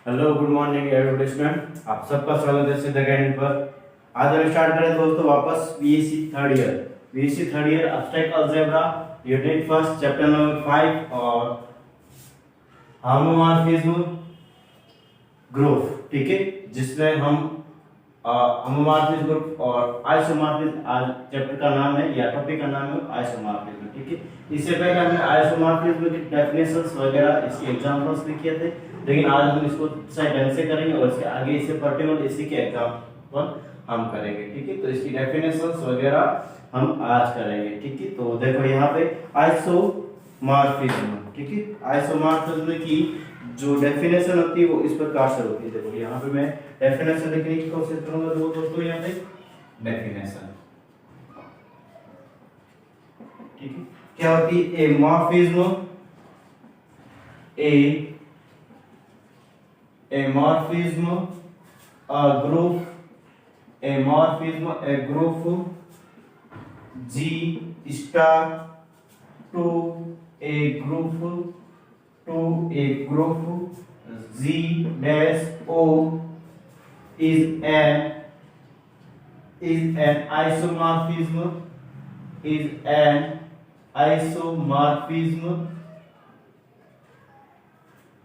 Hello good morning everybody student, आप सबका स्वागत है सिद्ध अकेडमी पर। आज हम स्टार्ट करें दोस्तों वापस BSc third year abstract algebra unit first chapter number 5 और होमोमॉर्फिज्म ग्रुप। ठीक है, जिसमें हम होमोमॉर्फिज्म ग्रुप और आइसोमॉर्फिज्म, आज चैप्टर का नाम है या टॉपिक का नाम है आइसोमॉर्फिज्म। ठीक है, इससे पहले हमने आइसोमॉर्फिज्म की डेफिनेशंस वगैरह इसके एग्जांपल्स भी किए थे, लेकिन आज हम इसको सही ढंग से करेंगे और इसके आगे इससे पर्टिकुलर इसी के एग्जांपल हम करेंगे। ठीक है, तो इसकी डेफिनेशंस वगैरह हम आज करेंगे। ठीक है, तो देखो यहाँ पे आइसोमॉर्फिज्म। ठीक है, आइसोमॉर्फिज्म की जो डेफिनेशन होती है वो इस प्रकार से होती है। देखो यहाँ पे मैं डेफिनेशन लिखने की कोशिश करूंगा। तो दोस्तों यहाँ पे डेफिनेशन, ठीक है, क्या होती है? ए morphism, a morphism, a group, a morphism, a group, G star to a group, Z dash O is an isomorphism,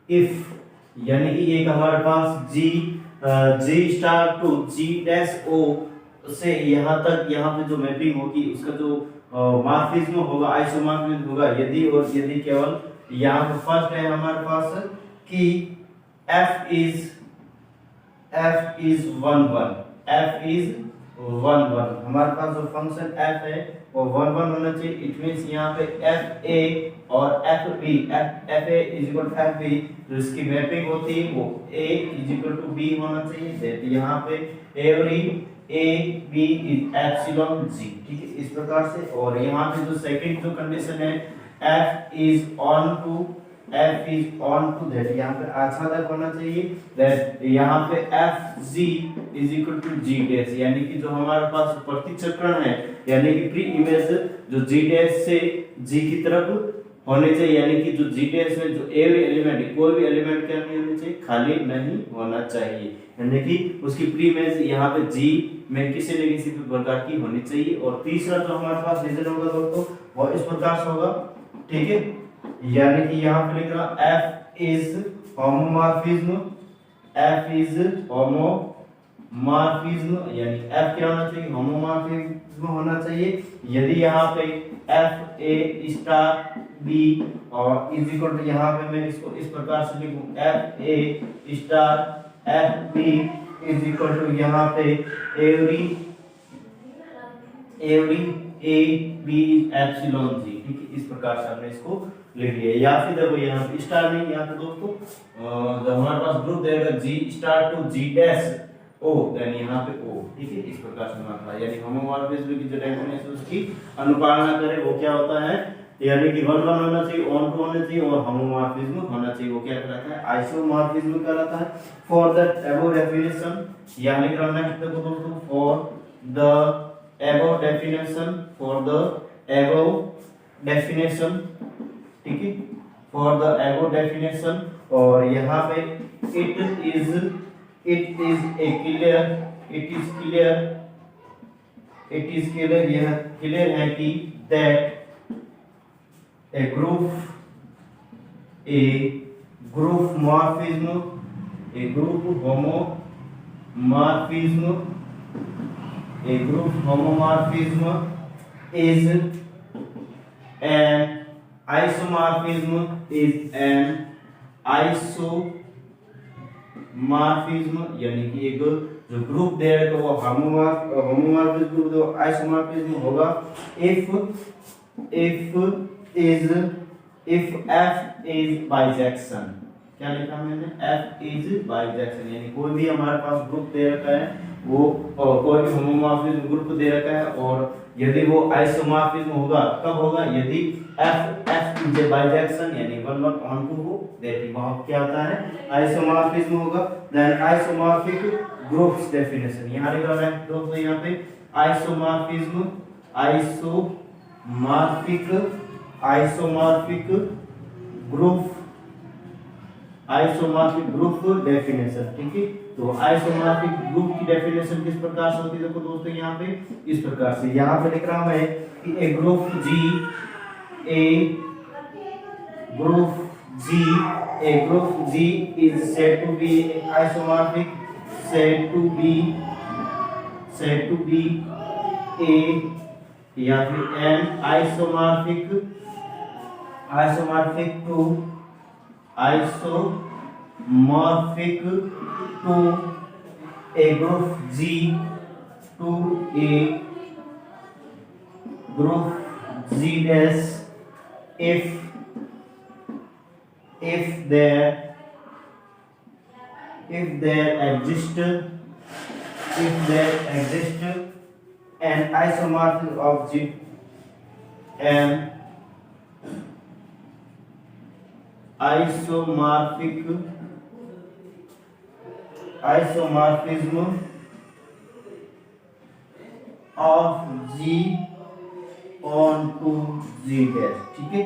if, यानी कि एक हमारे पास G star to G dash O से यहाँ तक, यहाँ पे जो मैपिंग होगी उसका जो मॉर्फिज्म होगा, आइसोमॉर्फिज्म होगा, यदि केवल यहाँ पे फर्स्ट है हमारे पास कि f इज 1 1, हमारे पास जो फंक्शन f है वो 1 1 होना चाहिए। इट मींस यहाँ पे fa और fb, fa is equal to fb, जो इसकी मैपिंग होती है वो a इज इक्वल टू b होना चाहिए। यहाँ पे every a b is epsilon g। ठीक है, इस प्रकार से। और यहाँ पे जो सेकंड जो कंडीशन है f is onto that, यहाँ पे अच्छा तक होना चाहिए। दैट यहाँ पे fg is equal to g dash, यानी कि जो हमारे पास प्रतिचक्रण है, यानी कि प्री इमेज जो g डैश से g की तरफ होने चाहिए, यानी कि जो g डैश में जो एवरी एलिमेंट, कोई भी एलिमेंट क्या नहीं होना चाहिए, खाली नहीं होना चाहिए, यानी कि उसकी प्री इमेज यहाँ पे g में किसी न किसी प्रकार की होनी चाहिए। और तीसरा जो हमारे पास रीजन होगा दोस्तों वो इस प्रकार से होगा। ठीक है, यानी कि यहाँ पे लिख रहा f इज होमोमॉर्फिज्म, यानी f क्या होना चाहिए? होमोमॉर्फिज्म होना चाहिए। यदि यहाँ पे f a स्टार b और इज इक्वल टू, यहाँ पे मैं इसको इस प्रकार से लिखूं f a star f b is equal to यहाँ पे every a b epsilon g। ठीक है, इस प्रकार से हमने इसको लिख लिया। या फिर देखो यहाँ पे स्टार नहीं, यहाँ पे दोस्तों जब हमारे पास ग्रुप देगा G star to G dash O, then यहाँ पे ओ। ठीक है, इस प्रकार से माना, यानी होमोमॉर्फिज्म की जो डेफिनेशन उसकी अनुपालना करे वो क्या होता है, यानी कि 1 1 होना चाहिए, ऑन टू होना चाहिए और होमोमॉर्फिज्म होना चाहिए, वो क्या कहलाता है? आइसोमॉर्फिज्म कहलाता है। फॉर द अबव डेफिनेशन, यानी कि नेक्स्ट देखो दोस्तों, फॉर द अबव डेफिनेशन, ठीक है, फॉर द अबव डेफिनेशन। और यहाँ पे इट इज ए क्लियर, यह क्लियर है कि that A group morphism, homomorphism is an isomorphism, यानी कि एक जो ग्रुप दे रहे तो वो होमोमॉर्फिज्म ग्रुप, जो आइसोमॉर्फिज्म होगा if f is bijection। क्या लिखा मैंने? f is bijection, यानी कोई भी हमारे पास ग्रुप दे रखा है वो, कोई भी होमोमॉर्फिज्म ग्रुप दे रखा है और यदि वो आइसोमॉर्फिज्म होगा, कब होगा? यदि f इज ए बाइजेक्शन, यानी 1 1 ऑन टू हो, दैट वहां क्या होता है? आइसोमॉर्फिज्म होगा। देन आइसोमॉर्फिक ग्रुप्स डेफिनेशन, यहां लिख रहा है दोस्तों, यहां पे isomorphism, isomorphic group isomorphic group definition, ठीक है। तो आइसोमॉर्फिक ग्रुप की डेफिनेशन किस प्रकार से होती है, देखो दोस्तों यहाँ पे इस प्रकार से, यहाँ पे लिख रहा हूं मैं कि a group G, a group G is said to be isomorphic, said to be a या फिर an isomorphic to a group G to a group G dash if there exists an isomorphism of G, an isomorphism of G onto G dash, ठीक है।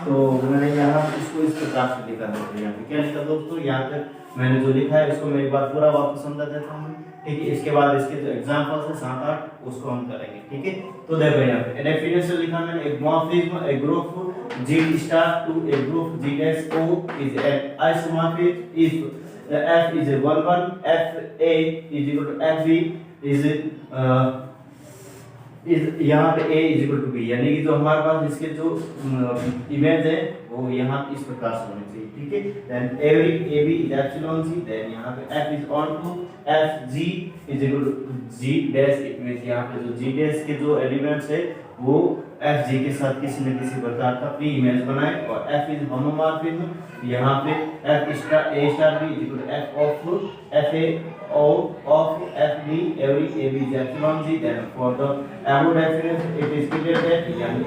तो मैंने यहाँ इसको इस प्रकार से लिखा है, यहाँ पे क्या लिखा दोस्तों, यहाँ तक मैंने जो लिखा है इसको मैं एक बार पूरा वापस समझा देता हूँ, ठीक है। इसके बाद इसके जो एग्जांपल्स है 7-8 उसको हम करेंगे, ठीक है। तो देखो यहाँ पे डेफिनेशन लिखा मैंने, एक morphism a group G star to a group G dash O is an isomorphic if F is a 1 F A is equal to F B is यहाँ पे A is equal to B, यानी कि जो हमारे पास इसके जो image है वो यहाँ इस प्रकार से होनी चाहिए, ठीक है। Then AB is epsilon G, then यहाँ पे F is on to F G is equal to G dash, it means यहाँ पे जो G dash के जो एलिमेंट्स है वो F G के साथ किसी न किसी प्रकार का प्री इमेज बनाए, और F is होमोमॉर्फिज्म, यहाँ पे F star A star B is equal to F of F A of F B, every AB is epsilon G, then for the above definition it is clear that यानी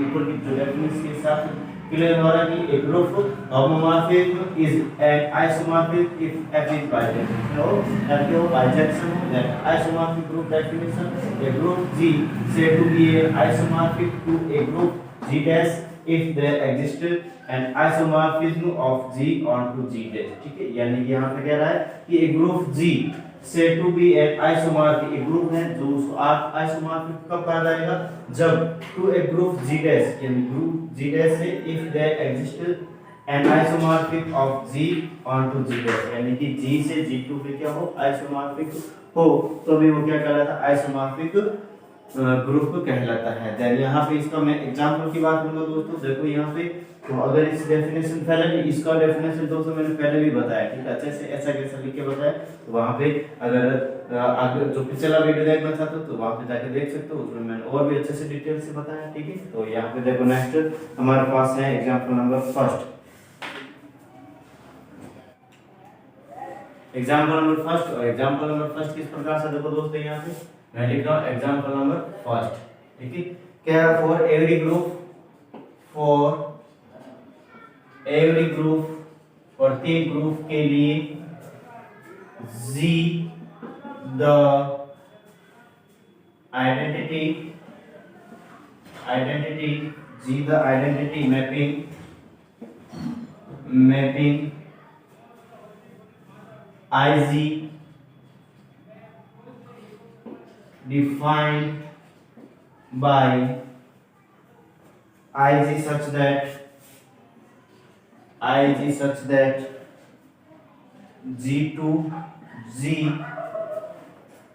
equal की जो definition के साथ clear हो रहा है कि a group homomorphism is an isomorphic if F is bijection, so F के वो bijection है, then isomorphic group definition, a group G said to be a isomorphic to a group G dash if there existed an isomorphism of G onto G dash, ठीक है। यानी कि यहाँ पे कह रहा है कि एक group G said to be an isomorphic, एक ग्रुप है जो उसको आइसोमॉर्फिक कब कहा जाएगा, जब टू एक ग्रुप G dash, यानी ग्रुप G dash से if there existed an isomorphic of G onto G dash, यानी कि G से G2 पे क्या हो, आइसोमॉर्फिक हो, तो भी वो क्या कहलाता है, आइसोमॉर्फिक ग्रुप कहलाता है। देन यहाँ पे इसका मैं एग्जांपल की बात करूंगा दोस्तों, देखो यहाँ पे, तो अगर इस डेफिनेशन पहले भी, इसका डेफिनेशन दोस्तों मैंने पहले भी बताया, ठीक है, अच्छे से ऐसा कैसा लिख के बताया, तो वहाँ पे अगर आगे जो पिछला वीडियो देखना चाहते हो तो वहाँ पे जाके देख सकते हो, उसमें मैंने और भी अच्छे से डिटेल से बताया, ठीक है। तो यहाँ पे देखो नेक्स्ट हमारे पास है एग्जाम्पल नंबर फर्स्ट, और एग्जाम्पल नंबर फर्स्ट किस प्रकार से, देखो दोस्तों यहाँ पे मैं लिख रहा हूँ एग्जाम्पल नंबर फर्स्ट, ठीक है। क्या फॉर एवरी ग्रुप, प्रत्येक ग्रुप के लिए G the identity mapping IG defined by IG such that G to G,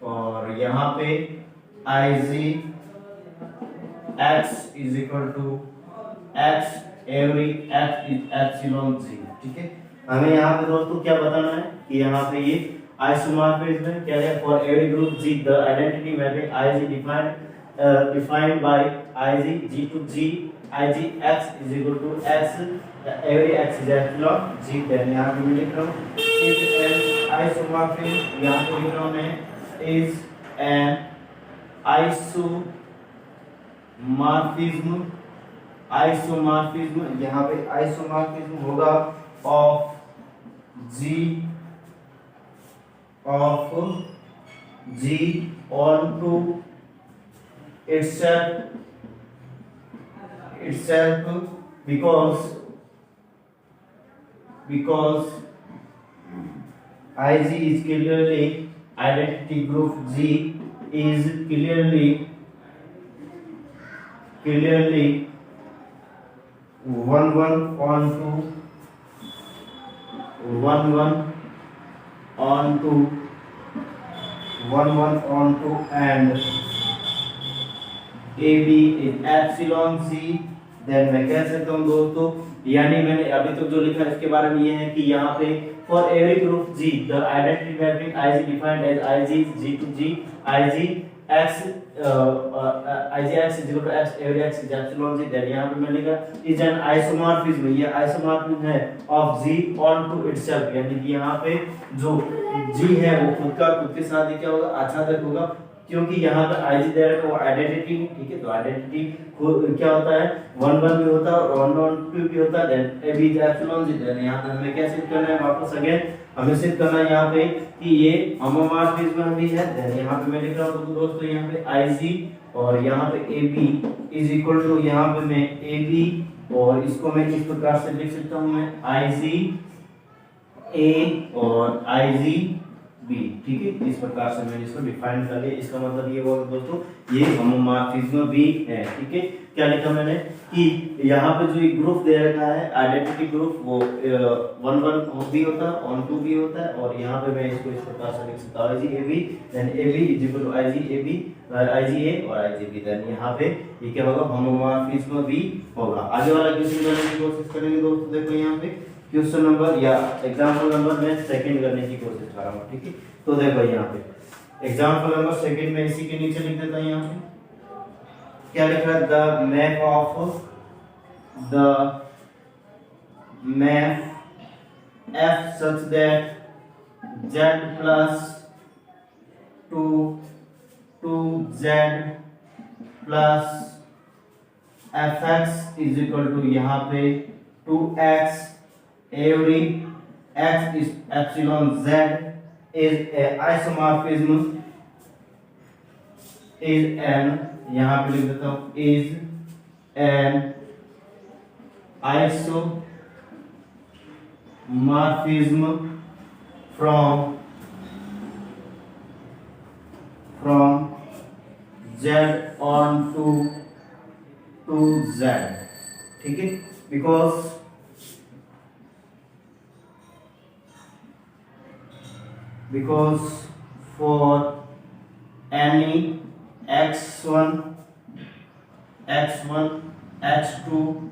और यहाँ पे IG X is equal to X, every X is epsilon G, ठीक है। हमें यहाँ पे दोस्तों क्या बताना है कि यहाँ पे ये आइसोमॉर्फिज्म में क्या है, for every group G the identity mapping IG defined by IG G to G, IG X is equal to X, every X is epsilon G, then यहाँ पे मैं लिख रहा हूँ is an isomorphism, यहाँ पे लिख रहा हूँ मैं is an isomorphism, यहाँ पे आइसोमॉर्फिज्म होगा of G onto itself because IG is clearly identity group G is clearly 1 1 onto 1 1 onto 1 1 onto and AB is epsilon C। Then मैं कह सकता हूँ दोस्तों, यानी मैंने अभी तक जो लिखा है इसके बारे में ये है कि यहाँ पे for every group G the identity mapping IG defined as IG G to G IG x IG x is equal to x every x is epsilon G। Then यहाँ पे मैं लिखा इज एन आइसोमॉर्फिज्म, ये isomorphism है of G onto itself, यानी कि यहाँ पे जो G है वो खुद के साथ ही क्या होगा, आच्छादक होगा, क्योंकि यहाँ पे IG दे रखा है वो आइडेंटिटी, ठीक है। तो आइडेंटिटी क्या होता है, 1 1 भी होता है और 1 1 2 भी होता है। Then AB is epsilon G। Then यहाँ पे हमें क्या सिद्ध करना है, वापस अगेन हमें सिद्ध करना है यहाँ पे कि ये होमोमॉर्फिज्म भी है। देन यहाँ पे मैं लिख रहा हूँ दोस्तों, यहाँ पे IG और यहाँ पे AB इज इक्वल टू, यहाँ पे मैं AB और इसको मैं इस प्रकार से लिख सकता हूँ मैं IG A और IG B, ठीक है। इस प्रकार से मैंने इसको डिफाइन कर लिया। इसका मतलब ये हुआ दोस्तों, ये होमोमॉर्फिज्म भी है, ठीक है। क्या लिखा मैंने कि यहाँ पे जो ग्रुप दे रखा है आइडेंटिटी ग्रुप, वो 1 1 भी होता है, ऑन 2 भी होता है, और यहाँ पे मैं इसको इस प्रकार से लिख सकता हूँ IG AB, then AB is equal to IG AB IG A और IG B। देन यहाँ पे ये क्या होगा, होमोमॉर्फिज्म भी होगा। आगे वाला क्वेश्चन करने की कोशिश करेंगे दोस्तों। देखो यहाँ पे क्वेश्चन नंबर या एग्जांपल नंबर मैं सेकंड करने की कोशिश कर रहा हूँ, ठीक है। तो देखो यहाँ पे एग्जांपल नंबर सेकंड में इसी के नीचे लिख देता हूँ। यहाँ पे क्या लिख रहा है, the map F such that Z plus 2Z plus fx is equal to यहाँ पे 2x every x is epsilon Z is a isomorphism, is an, यहाँ पे लिख देता हूँ, is an isomorphism from Z on to Z, ठीक है। because for any x1 x2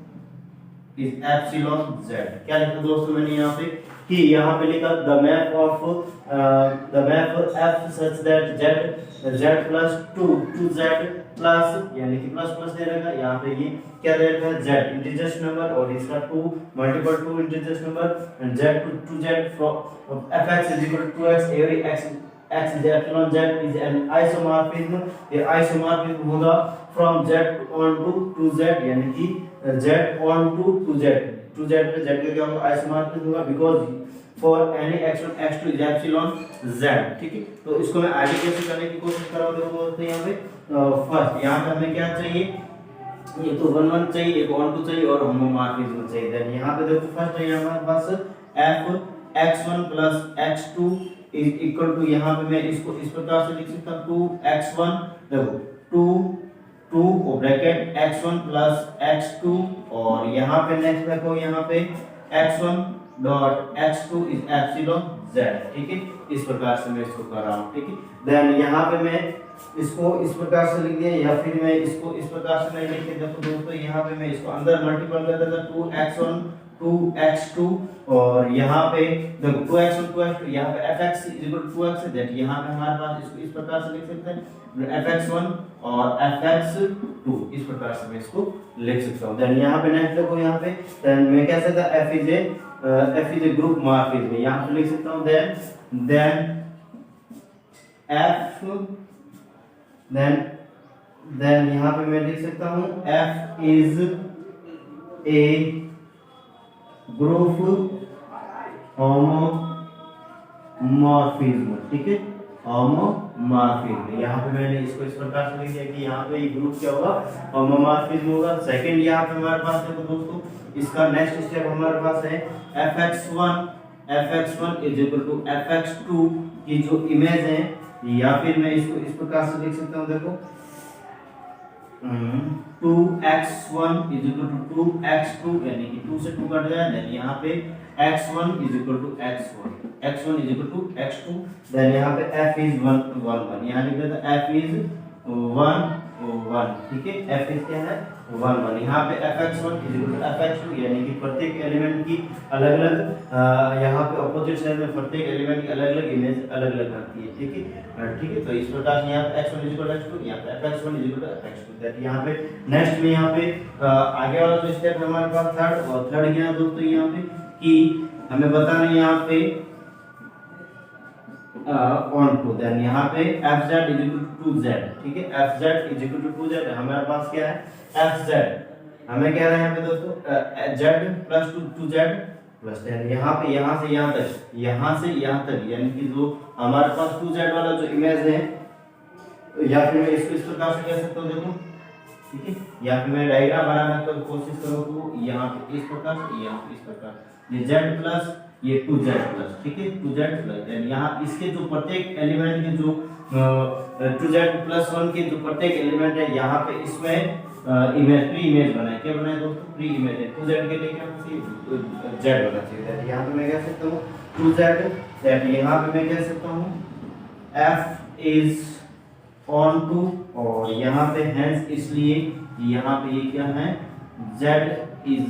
is epsilon Z। क्या लिखा दोस्तों मैंने यहाँ पे कि यहाँ पे लिखा the map F such that Z plus 2Z plus, यानी कि प्लस दे रखा है। यहाँ पे ये क्या दे रखा है, Z इंटीजर्स नंबर और इसका 2 multiple 2 integers number and Z to Z from fx is equal to 2x every x is epsilon Z is an isomorphism। ये आइसोमॉर्फिज्म होगा from Z on to Z, यानी कि Z on to Z, 2Z पे Z का क्या होगा, isomorphism होगा because for any x1 x2 is epsilon Z, ठीक है। तो इसको मैं आगे कैसे करने की कोशिश कर रहा हूँ, देखो दोस्तों यहाँ पे फर्स्ट यहाँ पे हमें क्या चाहिए, ये तो 1 1 चाहिए, एक 1 2 चाहिए और होमोमॉर्फिज्म चाहिए। देन यहाँ पे देखो फर्स्ट है हमारे पास f x1 plus x2 is equal to, यहाँ पे मैं इसको इस प्रकार से लिख सकता हूँ 2x1, देखो 2 और ब्रैकेट x1 plus x2 और यहाँ पे नेक्स्ट देखो यहाँ पे x1 dot x2 is epsilon Z, ठीक है। इस प्रकार से मैं इसको कर रहा हूँ, ठीक है। देन यहाँ पे मैं इसको इस प्रकार से लिख दिया, या फिर मैं इसको इस प्रकार से नहीं लिख के, देखो दोस्तों यहाँ पे मैं इसको अंदर मल्टीपल कर देता 2x1 2x2 और यहाँ पे देखो 2x1 यहाँ पे fx is equal to 2x है। दैट यहाँ पे हमारे पास इसको इस प्रकार से लिख सकते हैं fx1 और fx2, इस प्रकार से मैं इसको लिख सकता हूँ। देन यहाँ पे नेक्स्ट देखो यहाँ पे देन मैं कह सकता f is a group morphism, यहाँ पे लिख सकता हूँ देन यहाँ पे मैं लिख सकता हूँ f is a group homomorphism, ठीक है, होमोमॉर्फिज्म। यहाँ पे मैंने इसको इस प्रकार से लिख दिया कि यहाँ पे ये ग्रुप क्या होगा, होमोमॉर्फिज्म होगा। सेकंड यहाँ पे हमारे पास देखो दोस्तों इसका नेक्स्ट स्टेप हमारे पास है fx1 fx1 is equal to fx2 की जो इमेज है, या फिर मैं इसको इस प्रकार से लिख सकता हूँ, देखो 2x1 is equal to 2x2, यानी कि 2 से 2 कट गया, देन यहाँ पे x1 is equal to x1, x1 is equal to x2, then यहाँ पे f इज 1 1 1, यहाँ लिख देता f इज 1 1, ठीक है, f इज क्या है 1 1, यहाँ पे fx1 is equal to fx2, यानी कि प्रत्येक एलिमेंट की अलग अलग यहाँ पे ऑपोजिट साइड में प्रत्येक एलिमेंट की अलग अलग इमेज अलग अलग आती है, ठीक है, ठीक है। तो इस प्रकार से यहाँ पे x1 is equal to x2, यहाँ पे fx1 is equal to fx2, that यहाँ पे नेक्स्ट में यहाँ पे आगे वाला जो स्टेप है हमारे पास थर्ड, और थर्ड क्या है दोस्तों यहाँ पे कि हमें बताना है यहाँ पे ऑन टू, देन यहाँ पे fz is equal to 2z, ठीक है, fz is equal to 2z, हमारे पास क्या है fz, हमें कह रहे हैं यहाँ पे दोस्तों z plus 2z plus, then यहाँ पे यहाँ से यहाँ तक, यानी कि जो हमारे पास 2z वाला जो इमेज है, या फिर मैं इसको इस प्रकार से कह सकता हूँ, देखो, ठीक है, या फिर मैं डायग्राम बनाने की कोशिश करूँ तो यहाँ पे इस प्रकार से, यहाँ पे इस प्रकार, ये z प्लस ये 2z प्लस, ठीक है, 2z प्लस, यानी यहाँ इसके जो प्रत्येक एलिमेंट के जो 2z प्लस 1 के जो प्रत्येक एलिमेंट है, यहाँ पे इसमें इमेज प्री इमेज बनाए, क्या बनाए दोस्तों, प्री इमेज है, 2z के लिए क्या होना चाहिए, z होना चाहिए, यहाँ पे मैं कह सकता हूँ 2z, दैट यहाँ पे मैं कह सकता हूँ f इज ऑन टू, और यहाँ पे हेंस इसलिए यहाँ पे ये क्या है z इज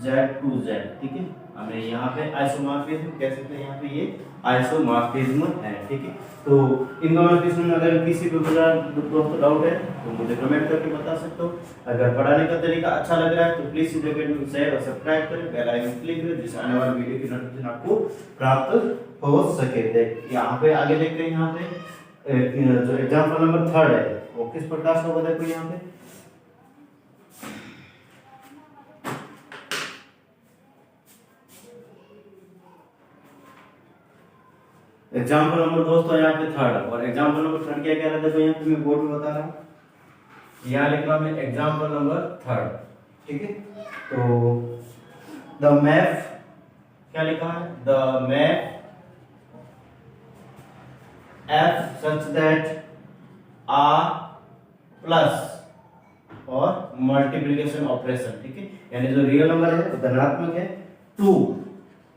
z2z, ठीक है, हमें यहाँ पे आइसोमॉर्फिज्म कह सकते हैं, यहाँ पे ये आइसोमॉर्फिज्म है, ठीक है। तो इन दोनों केस में अगर किसी को दोस्तों डाउट है तो मुझे कमेंट करके बता सकते हो। अगर पढ़ाने का तरीका अच्छा लग रहा है तो प्लीज वीडियो को शेयर और सब्सक्राइब करें, बेल आइकन क्लिक करें, जिससे आने वाली वीडियो की नोटिफिकेशन आपको प्राप्त हो सके। यहाँ पे आगे देखते हैं, यहाँ पे जो एग्जाम्पल नंबर 3 है वो किस प्रकार से होगा, देखो यहाँ पे एग्जाम्पल नंबर दोस्तों यहाँ पे 3, और एग्जाम्पल नंबर 3 क्या कह रहा था, तो यहाँ पे मैं बोर्ड में बता रहा हूँ, यहाँ लिख रहा हूँ मैं एग्जाम्पल नंबर 3, ठीक है। तो द मैप क्या लिखा है, the map f such that r plus और मल्टीप्लिकेशन ऑपरेशन, ठीक है, यानी जो रियल नंबर है वो धनात्मक है, 2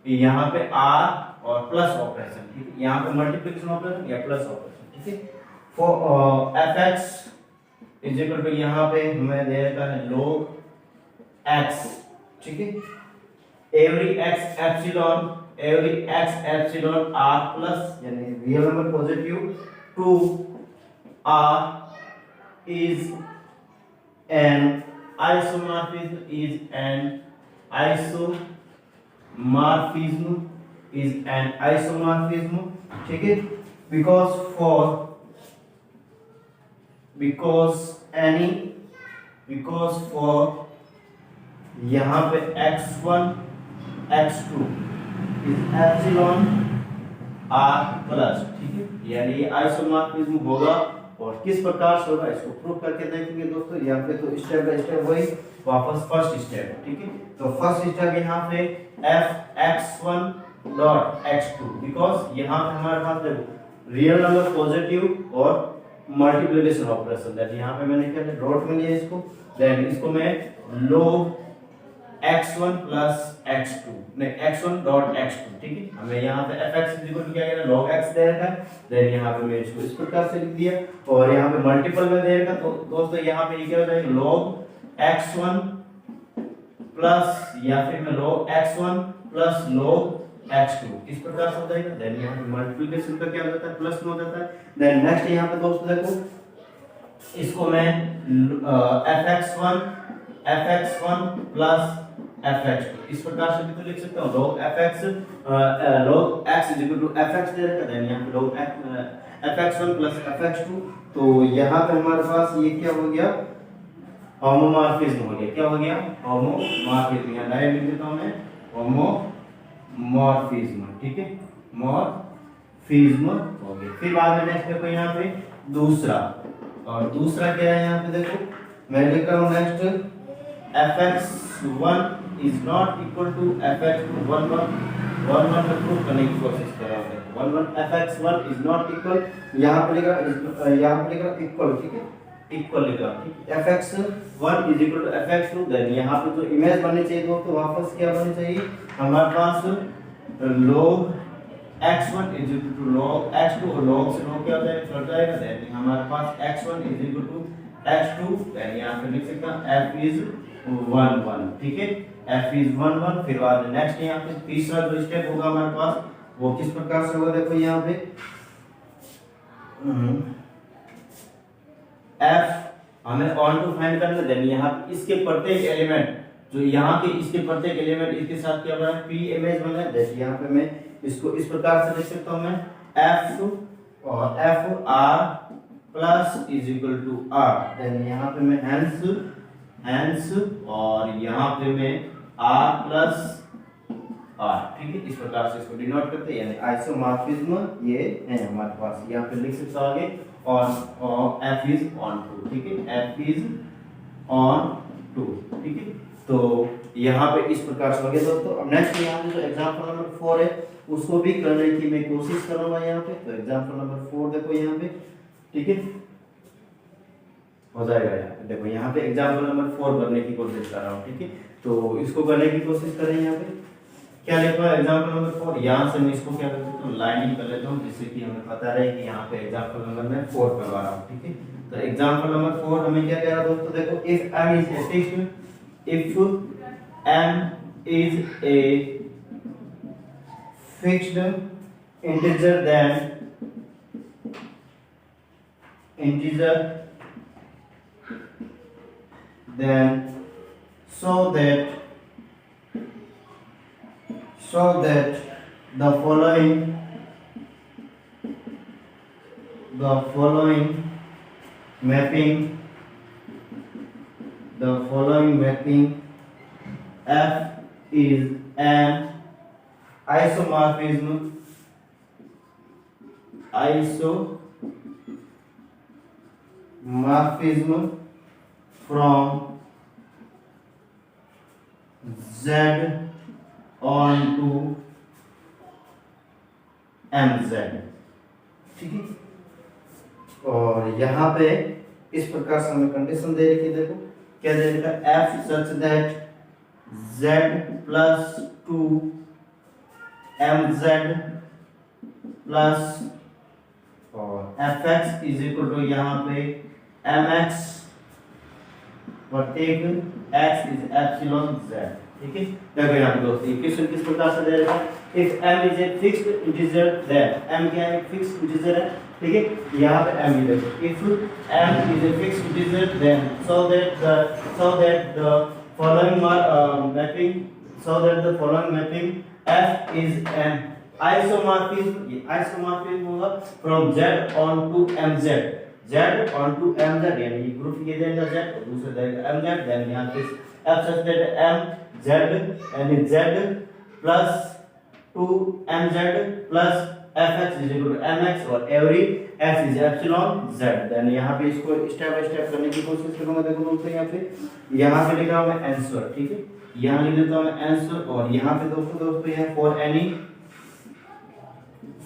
यहाँ पे r और प्लस ऑपरेशन, ठीक है, यहाँ पे मल्टीप्लिकेशन ऑपरेशन या प्लस ऑपरेशन, ठीक है। For fx is equal to यहाँ पे हमें दे रखा है log x, ठीक है, every x epsilon r plus, यानी real number positive, 2r is an isomorphism, ठीक है, because for यहाँ पे x1 x2 is epsilon r plus, ठीक है, यानी ये आइसोमॉर्फिज्म होगा, और किस प्रकार से होगा इसको प्रूव करके देखेंगे दोस्तों। यहाँ पे तो स्टेप बाय स्टेप वही वापस फर्स्ट स्टेप, ठीक है। तो फर्स्ट स्टेप यहाँ पे fx1 डॉट x2, बिकॉज यहाँ पे हमारे पास देखो रियल नंबर पॉजिटिव और मल्टीप्लिकेशन ऑपरेशन, दैट यहाँ पे मैंने क्या डॉट में लिया इसको, देन इसको मैं log x1 प्लस x2 नहीं x1 डॉट x2, ठीक है, हमें यहाँ पे fx इक्वल टू क्या है log x दे रखा है, देन यहाँ पे मैं इसको इस प्रकार से लिख दिया, और यहाँ पे मल्टीपल में दे रखा, तो दोस्तों यहाँ पे ये क्या हो जाएगा log x1 प्लस या फिर मैं log x1 plus log x2 इस प्रकार से हो जाएगा, देन यहाँ पे मल्टीप्लिकेशन का क्या हो जाता है प्लस में हो जाता है, देन नेक्स्ट यहाँ पे दोस्तों देखो इसको मैं fx1 प्लस fx2 इस प्रकार से भी तो लिख सकता हूँ, log x is equal to fx दे रखा है, यहाँ पे log fx1 प्लस fx2, तो यहाँ पे हमारे पास ये क्या हो गया होमोमॉर्फिज्म हो गया, क्या हो गया होमोमॉर्फिज्म, यहाँ डायरेक्ट लिख देता हूँ मैं होमोमॉर्फिज्म, ठीक है, मॉर्फिज्म हो गया। फिर बाद में नेक्स्ट देखो यहाँ पे दूसरा, और दूसरा क्या है यहाँ पे देखो मैं लिख रहा हूँ next fx1 is not equal to fx1 1, one one में प्रूव करने की कोशिश कर रहा हूँ। One one fx1 is not equal, यहाँ पे लिखा इक्वल, ठीक है, इक्वल लिखा, ठीक है, fx1 is equal to fx2, then यहाँ पे जो इमेज बननी चाहिए तो वापस क्या बननी चाहिए हमारे पास log x1 is equal to log x2, और log से log क्या हो जाएगा, कट जाएगा, देन हमारे पास x1 is equal to x2, then यहाँ पे लिख सकता हूँ f इज 1 1, ठीक है, f इज 1 1। फिर बाद नेक्स्ट यहाँ पे तीसरा जो स्टेप होगा हमारे पास वो किस प्रकार से होगा, देखो यहाँ पे f हमें ऑन टू फाइंड करना, देन यहाँ इसके प्रत्येक एलिमेंट जो यहाँ के इसके प्रत्येक एलिमेंट इसके साथ क्या बना है, p इमेज बना है, जैसे यहाँ पे मैं इसको इस प्रकार से लिख सकता हूँ मैं f और f r plus is equal to r, then यहाँ पे मैं hence और यहाँ पे मैं r प्लस r, ठीक है, इस प्रकार से इसको डिनोट करते हैं, यानी आइसोमॉर्फिज्म ये है हमारे पास, यहाँ पे लिख सकते हो आगे और f इज ऑन टू, ठीक है, f इज ऑन टू, ठीक है। तो यहाँ पे इस प्रकार से हो गया दोस्तों। अब नेक्स्ट यहाँ पे जो एग्जांपल नंबर 4 है उसको भी करने की मैं कोशिश करूंगा यहाँ पे। तो एग्जांपल नंबर 4 देखो यहाँ पे, ठीक है, हो जाएगा यहाँ पे, देखो यहाँ पे एग्जांपल नंबर 4 करने की कोशिश कर रहा हूँ, ठीक है। तो इसको करने की कोशिश करें, यहाँ पे क्या लिखा है एग्जांपल नंबर 4, यहाँ से मैं इसको क्या कर सकता हूँ लाइनिंग कर लेता हूँ, जिससे कि हमें पता रहे कि यहाँ पे एग्जांपल नंबर मैं 4 करवा रहा हूँ, ठीक है। तो एग्जांपल नंबर 4 हमें क्या कह रहा है दोस्तों, देखो if m is a fixed, if m is a fixed integer, then so that the following mapping f is an isomorphism from z on to mz, ठीक है। और यहाँ पे इस प्रकार से हमें कंडीशन दे रखी है, देखो क्या दे रखा है, f such that z plus 2 mz plus और fx इज इक्वल टू यहाँ पे mx प्रत्येक x इज एप्सिलॉन z, ठीक है। देखो यहाँ पे दोस्तों इक्वेशन किस प्रकार से दे रखा है, if m is a fixed integer then m क्या है, फिक्स्ड इंटीजर है, ठीक है। यहाँ पे m देखो, if m is a fixed integer then so that the following mapping f is an isomorphism, ये isomorphism होगा from z on to mz, z on to mz, यानी ये ग्रुप ये देगा z और दूसरा देगा mz, देन यहाँ पे f such that mz यानी z plus 2mz plus fx is equal to mx और every x is epsilon z, then यहाँ पे इसको स्टेप बाय स्टेप करने की कोशिश करूंगा। देखो दोस्तों यहाँ पे लिख रहा हूँ मैं आंसर, ठीक है, यहाँ लिख देता हूँ मैं आंसर, और यहाँ पे दोस्तों यहाँ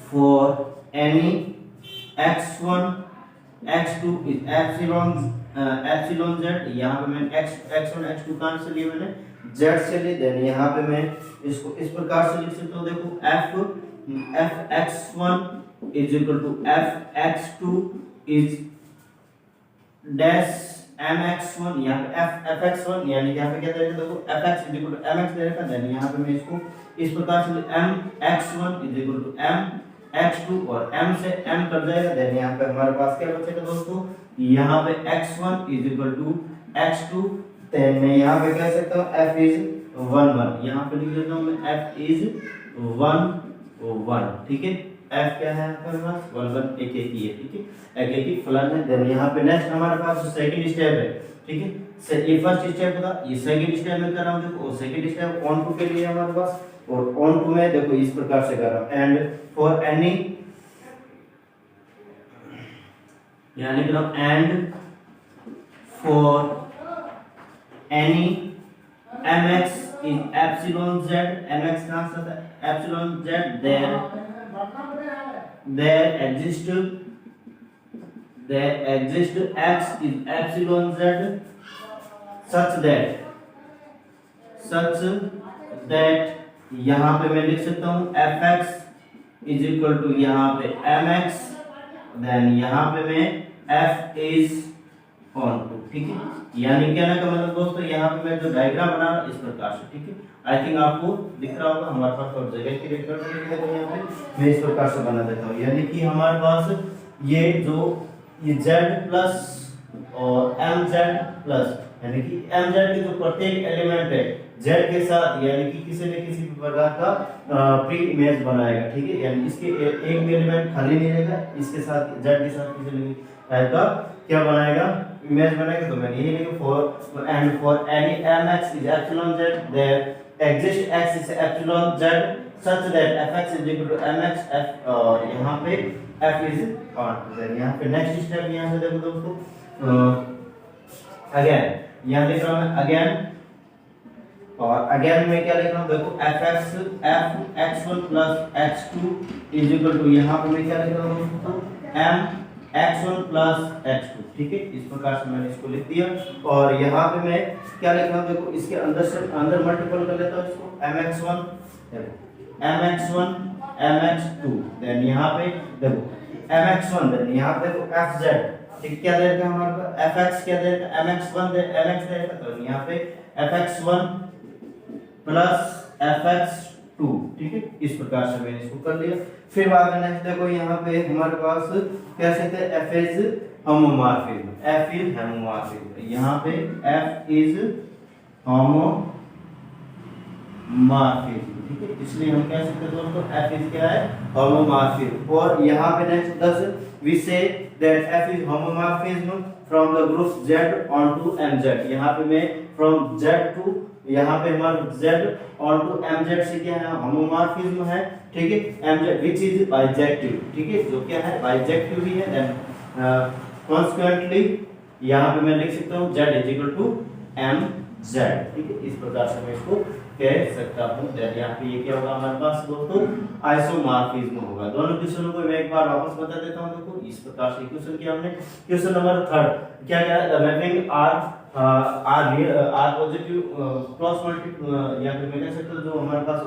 for any x1 x2 is epsilon z, यहाँ पे मैंने x1 x2 कहाँ से लिए, मैंने z से लिए, देन यहाँ पे मैं इसको इस प्रकार से लिख सकता हूँ, देखो fx1 is equal to fx2 is dash mx1, यहाँ पे fx1 यानी यहाँ पे क्या दे रखा, देखो fx is equal to mx दे रखा, देन यहाँ पे मैं इसको इस प्रकार से mx1 is equal to mx2 और m से m कट जाएगा, देन यहाँ पे हमारे पास क्या बचेगा दोस्तों, यहाँ पे x1 is equal to x2, then मैं यहाँ पे कह सकता हूँ f is 1 1, यहाँ पे लिख देता हूँ मैं f is 1 1, ठीक है। f क्या है आपके पास 1 1 एक एक ही है, ठीक है, एक एक ही फलन है। देन यहाँ पे नेक्स्ट हमारे पास सेकंड स्टेप है, ठीक है। ये फर्स्ट स्टेप था, ये सेकंड स्टेप में कर रहा हूँ, देखो सेकंड स्टेप ऑन टू के लिए हमारे पास, और ऑन टू में देखो इस प्रकार से कर रहा हूँ, एंड फॉर एनी यानी कि and for any mx is epsilon z, mx कहाँ से आता है epsilon z, there exist x is epsilon z such that यहाँ पे मैं लिख सकता हूँ fx is equal to यहाँ पे mx, देन यहाँ पे मैं f is on to, ठीक है। यानी कहने का मतलब दोस्तों यहाँ पे मैं जो डायग्राम बना रहा हूँ इस प्रकार से, ठीक है। आई थिंक आपको दिख रहा होगा, हमारे पास और जगह की रेकॉर्ड यहाँ पे मैं इस प्रकार से बना देता हूँ। यानी कि हमारे पास ये z प्लस और mz प्लस, यानी कि mz के जो प्रत्येक एलिमेंट है z के साथ, यानी कि किसी न किसी प्रकार का प्री इमेज बनाएगा, ठीक है। यानी इसके एक भी एलिमेंट खाली नहीं रहेगा, इसके साथ z के साथ किसी न किसी टाइप का क्या बनाएगा, इमेज बनाएगा। तो मैंने ये लिखा for any mx is epsilon z, there exists x is epsilon z such that fx is equal to mx f, और यहाँ पे f is on। यहाँ पे नेक्स्ट स्टेप यहाँ से देखो दोस्तों, अगेन यहाँ लिख रहा हूँ मैं अगेन, और अगेन मैं क्या लिख रहा हूँ देखो f x1 plus x2 is equal to, यहाँ पे मैं क्या लिख रहा हूँ दोस्तों m x1 plus x2, ठीक है। इस प्रकार से मैंने इसको लिख दिया, और यहाँ पे मैं क्या लिख रहा हूँ देखो इसके अंदर से अंदर मल्टीपल कर लेता हूँ इसको mx1 mx2, देन यहाँ पे देखो mx1, देन यहाँ पे देखो fz, ठीक, क्या देगा हमारे पास fx, क्या देगा mx1 mx देगा, तो यहाँ पे fx1 प्लस fx2, ठीक है। इस प्रकार से मैंने इसको कर लिया। फिर बाद में नेक्स्ट देखो यहाँ पे हमारे पास क्या कहते हैं f is homomorphism, f is homomorphism, यहाँ पे f is homomorphism, ठीक है। इसलिए हम कह सकते हैं दोस्तों f is क्या है homomorphism। और यहाँ पे next 10 we say that f is homomorphism from the group z onto mz, यहाँ पे मैं from z to, यहाँ पे हमारा z onto mz से क्या है होमोमॉर्फिज्म है, ठीक है। mz which is bijective, ठीक है, जो क्या है bijective भी है, देन consequently यहाँ पे मैं लिख सकता हूँ z is equal to mz, ठीक है। इस प्रकार से मैं इसको कह सकता हूँ। देन यहाँ पे ये क्या होगा हमारे पास दोस्तों आइसोमॉर्फिज्म होगा। दोनों क्वेश्चनों को मैं एक बार वापस बता देता हूँ। देखो इस प्रकार से क्वेश्चन किया हमने। क्वेश्चन नंबर 3 क्या क्या है, mapping are positive cross multi, या फिर मैं कह सकता हूँ जो हमारे पास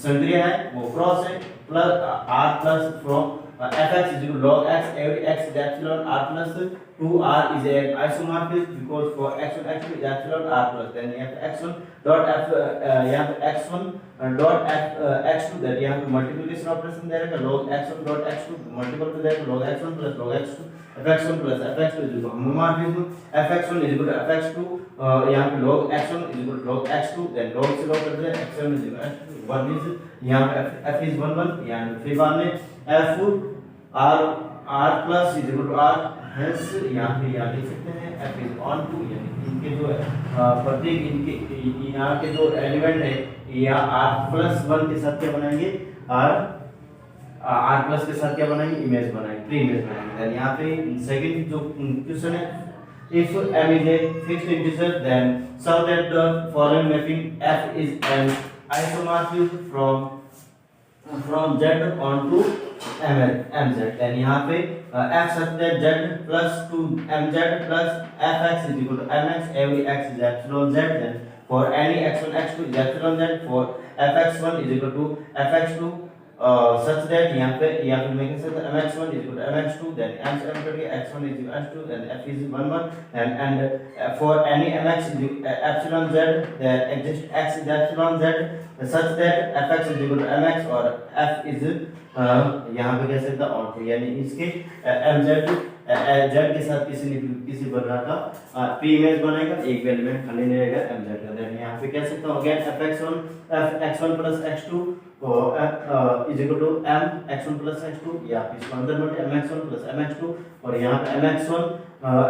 संक्रिया है वो क्रॉस है, plus are plus from fx is equal to log x, every x is epsilon r plus 2r is an isomorphism because for x1 x2 is epsilon r plus, then you have x1 dot f, यहाँ पे x1 dot f x2, then यहाँ पे multiplication operation दे रहेगा, log x1 dot x2 multiple पे जाएगा log x1 plus log x2, fx1 plus fx2 is equal to homomorphism, fx1 is equal to fx2, यहाँ पे log x1 is equal to log x2, then log से log कर दे x1 is equal to x2, 1 is यहाँ पे f is 1 1, यहाँ फिर बाद में f r plus is equal to r, hence यहाँ पे यहाँ लिख सकते हैं f is on to, यानी इनके जो प्रत्येक इनके यहाँ के जो एलिमेंट है या r plus 1 के साथ क्या बनाएंगे, r plus के साथ क्या बनाएंगे, इमेज बनाएंगे, प्री इमेज बनाएंगे। यहाँ पे सेकंड जो क्वेश्चन है, if m is a fixed integer then show that the following mapping f is an isomorphism from z onto mz, then यहाँ पे f such that z plus 2mz plus fx is equal to mx, every x is epsilon z, then for any x1 x2 is epsilon z, for fx1 is equal to fx2 such that यहाँ पे मैं कह सकता हूँ mx1 is equal to mx2, then x1 is equal to x2, then f is 1 1, and for any mx is epsilon z, there exists x is epsilon z such that fx is equal to mx, और f is यहाँ पे कह सकता हूँ और, यानी इसके mz z के साथ किसी प्रकार का प्री इमेज बनाएगा, एक भी एलिमेंट खाली नहीं रहेगा mz का। देन यहाँ पे कह सकता हूँ again fx1 plus x2 is equal to m x1 plus x2, या इसको अंदर बढ़े mx1 plus mx2, और यहाँ पे mx1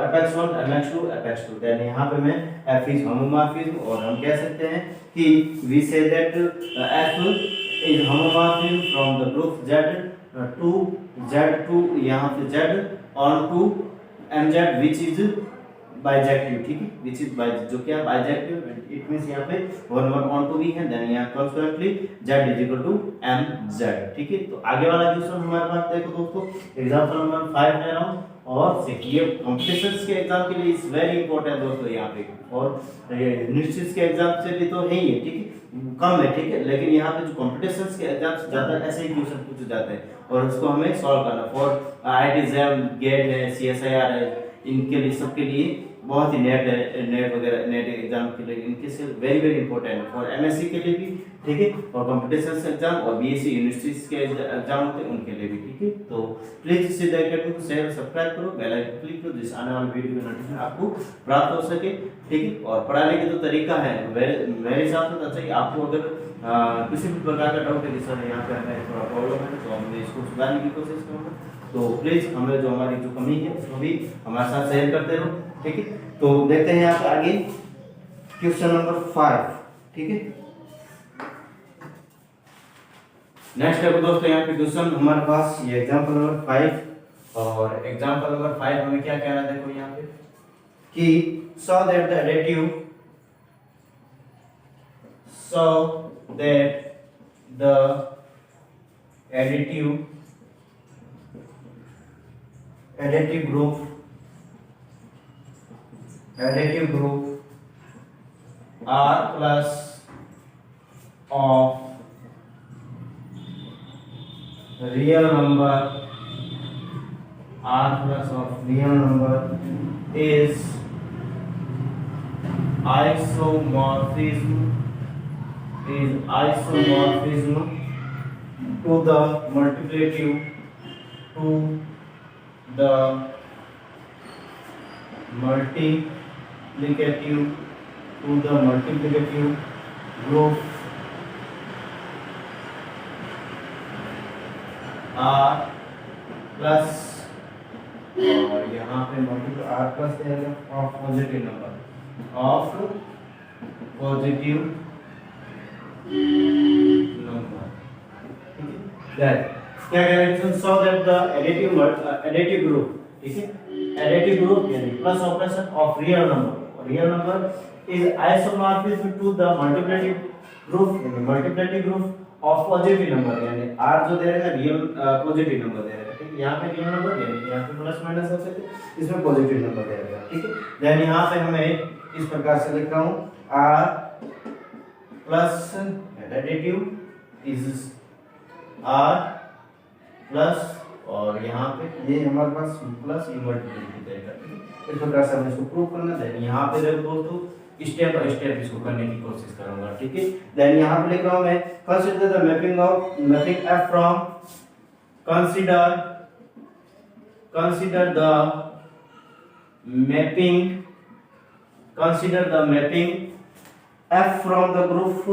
fx1 mx2 fx2, then यहाँ पे मैं f is homomorphism, और हम कह सकते हैं कि we say that f is homomorphism from the group z to यहाँ पे z on to mz which is bijective, ठीक है, विच इज जो क्या बाइजेक्टिव, इट मींस यहाँ पे 1 1 ऑन टू भी है, देन यहाँ constantly z is equal to mz, ठीक है। तो आगे वाला क्वेश्चन हमारे पास देखो दोस्तों, एग्जांपल नंबर 5 ले रहा हूं और ये कॉम्पिटिशंस के एग्जाम के लिए इज वेरी इंपॉर्टेंट दोस्तों यहाँ पे, और यूनिवर्सिटीज के एग्जाम से भी तो है ही है, ठीक है, कम है, ठीक है, लेकिन यहाँ पे जो कॉम्पिटिशंस के एग्जाम से ज्यादा ऐसे ही क्वेश्चन पूछे जाते हैं और उसको हमें सॉल्व करना। फॉर IIT एग्जाम, गेट है, CSIR है, इनके लिए सबके लिए बहुत ही नेट है, नेट वगैरह, नेट एग्जाम के लिए इनके से वेरी वेरी इंपॉर्टेंट है, फॉर MSc के लिए भी, ठीक है, और कॉम्पिटिशंस एग्जाम और BSc यूनिवर्सिटीज के एग्जाम होते हैं उनके लिए भी, ठीक है। तो प्लीज इस अकेडमी को शेयर सब्सक्राइब करो, बेल आइकन क्लिक करो, जिससे आने वाली वीडियो का नोटिफिकेशन आपको प्राप्त हो सके, ठीक है। और पढ़ाने का जो तरीका है मेरे हिसाब से तो अच्छा ही, आपको अगर किसी भी प्रकार का डाउट है कि सर यहाँ पे हमें थोड़ा प्रॉब्लम है तो हम इसको सुधारने की कोशिश करूँगा, तो प्लीज हमें जो हमारी जो कमी है उसको भी हमारे साथ शेयर करते रहो, ठीक है। तो देखते हैं यहाँ पे आगे क्वेश्चन नंबर 5, ठीक है। नेक्स्ट है दोस्तों यहाँ पे क्वेश्चन हमारे पास ये एग्जांपल नंबर 5, और एग्जांपल नंबर 5 हमें क्या कह रहा है, देखो यहाँ पे कि सो that the additive additive group R plus of real number R plus of real number is isomorphism to the multiplicative group R plus, और यहाँ पे मल्टीप्लाई R प्लस देगा ऑफ पॉजिटिव नंबर, दैट क्या कह रहे हैं, so that the additive group, ठीक है, एडिटिव ग्रुप यानी plus operation of real number is isomorphism to the multiplicative group of positive number, यानी R जो दे रहा है रियल पॉजिटिव नंबर दे रहा है, ठीक है, यहाँ पे रियल नंबर यानी यहाँ पे प्लस माइनस हो सकते हैं, इसमें पॉजिटिव नंबर दे रहा है, ठीक है। देन यहाँ पे हमें इस प्रकार से लिख रहा हूँ R plus additive is R plus, और यहाँ पे ये हमारे पास प्लस मल्टीप्लिकेटिव देगा, ठीक है। इस प्रकार से हमें इसको प्रूव करना है। यहाँ पे देखो दोस्तों स्टेप बाय स्टेप इसको करने की कोशिश करूंगा, ठीक है। देन यहाँ पे लिख रहा हूँ मैं, consider the mapping F from consider the mapping F from the group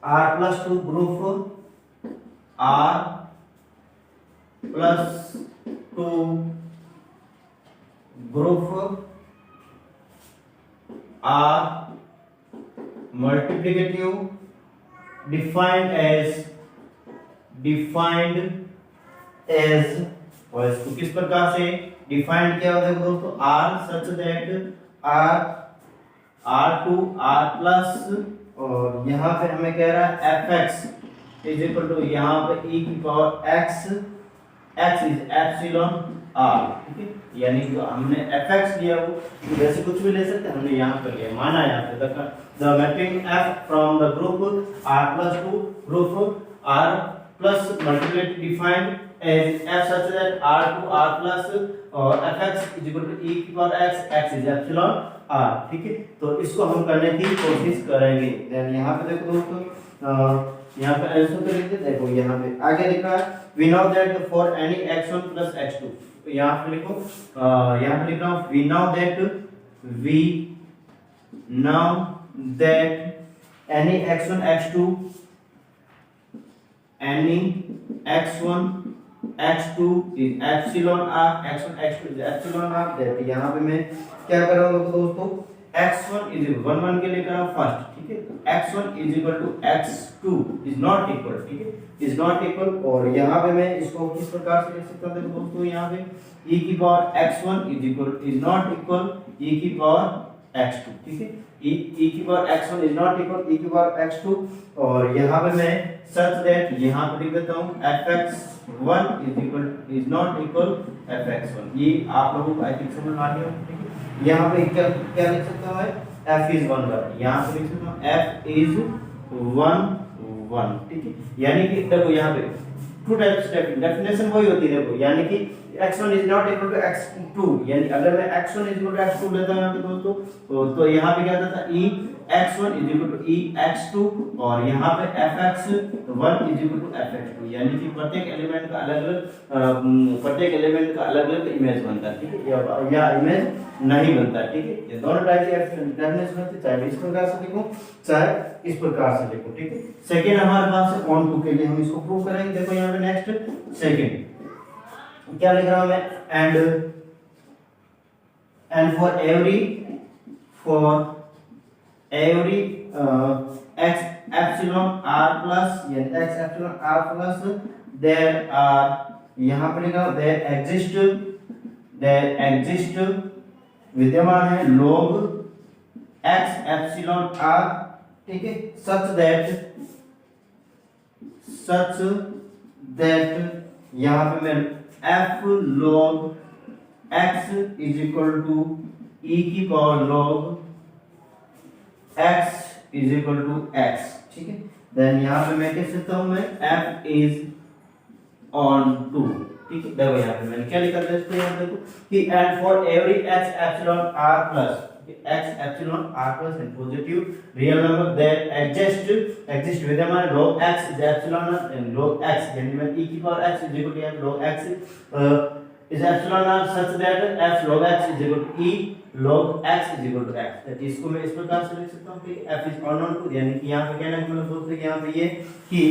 R plus to group R plus to group R multiplicative defined as और इसको किस प्रकार से डिफाइंड किया होता है दोस्तों, R such that R to R plus, और यहाँ पे हमें कह रहा है fx इज इक्वल टू यहाँ पे e की power x is epsilon r, ठीक है, यानी जो हमने fx लिया वो वैसे कुछ भी ले सकते हैं, हमने यहाँ पे लिया, माना यहाँ पे the mapping f from the group r plus to group r plus multiplied defined as f such that r to r plus और fx is equal to e की power x is epsilon r, ठीक है। तो इसको हम करने की कोशिश करेंगे। देन यहाँ पे देखो दोस्तों, यहाँ पे आंसर तो लिख देते, देखो यहाँ पे आगे लिखा है we know that for any x1 plus x2, तो यहाँ पे लिखो, यहाँ पे लिख रहा हूँ we know that any x1 x2 is epsilon r, x1 x2 is epsilon r, that यहाँ पे मैं क्या कर रहा हूँ दोस्तों, x1 इज इक्वल 1 1 के लिए करा फर्स्ट, ठीक है, x1 is equal to x2 is not equal, ठीक है, इज नॉट इक्वल। और यहाँ पे मैं इसको किस प्रकार से लिख सकता हूँ देखो दोस्तों, यहाँ पे e की power x1 is equal is not equal e की पावर x2, ठीक है, e की power x1 is not equal e की पावर x2। और यहाँ पे मैं सच दैट यहाँ पे लिख देता हूँ fx1 is equal is not equal fx1। ये आप लोगों को आई थिंक समझ आ गया, ठीक है। यहाँ पे क्या क्या लिख सकता हूँ मैं, f इज 1 1, यहाँ पे लिख सकता हूँ f इज 1 1, ठीक है। यानी कि देखो यहाँ पे टू टाइप्स डेफिनेशन वही होती है देखो, यानी कि x1 is not equal to x2, यानी अगर मैं x1 is equal to x2 लेता हूं यहाँ पे दोस्तों तो यहाँ पे क्या आता था e x1 is equal to e x2 और यहाँ पे fx1 is equal to fx2, यानी कि प्रत्येक एलिमेंट का अलग अलग इमेज बनता है, ठीक है, या इमेज नहीं बनता, ठीक है। ये दोनों टाइप के डेफिनेशन होते हैं, चाहे इस प्रकार से लिखो चाहे इस प्रकार से लिखो, ठीक है। सेकंड हमारे पास है ऑन टू के लिए हम इसको प्रूव करेंगे। देखो यहाँ पे नेक्स्ट सेकंड क्या लिख रहा हूं मैं, and for every x epsilon r plus यानी x epsilon r plus there are, यहाँ पे लिखा there exist विद्यमान है log x epsilon r, ठीक है, such that यहाँ पे मैं f log x is equal to e की power log x is equal to x, ठीक है। देन यहाँ पे मैं कह सकता हूँ मैं f is on 2, ठीक है। देखो यहाँ पे मैंने क्या लिखा था इसको, यहाँ देखो कि and for every x epsilon r plus x epsilon r plus and positive real number that exist विद्यमान log x is epsilon and log x, यानी मैं e की power x is equal to log x is epsilon r such that f log x is equal to e log x is equal to x। तो इसको मैं इस प्रकार से लिख सकता हूँ कि f is unknown to, यानी कि यहाँ पे कहना है मतलब दोस्तों यहाँ पे ये कि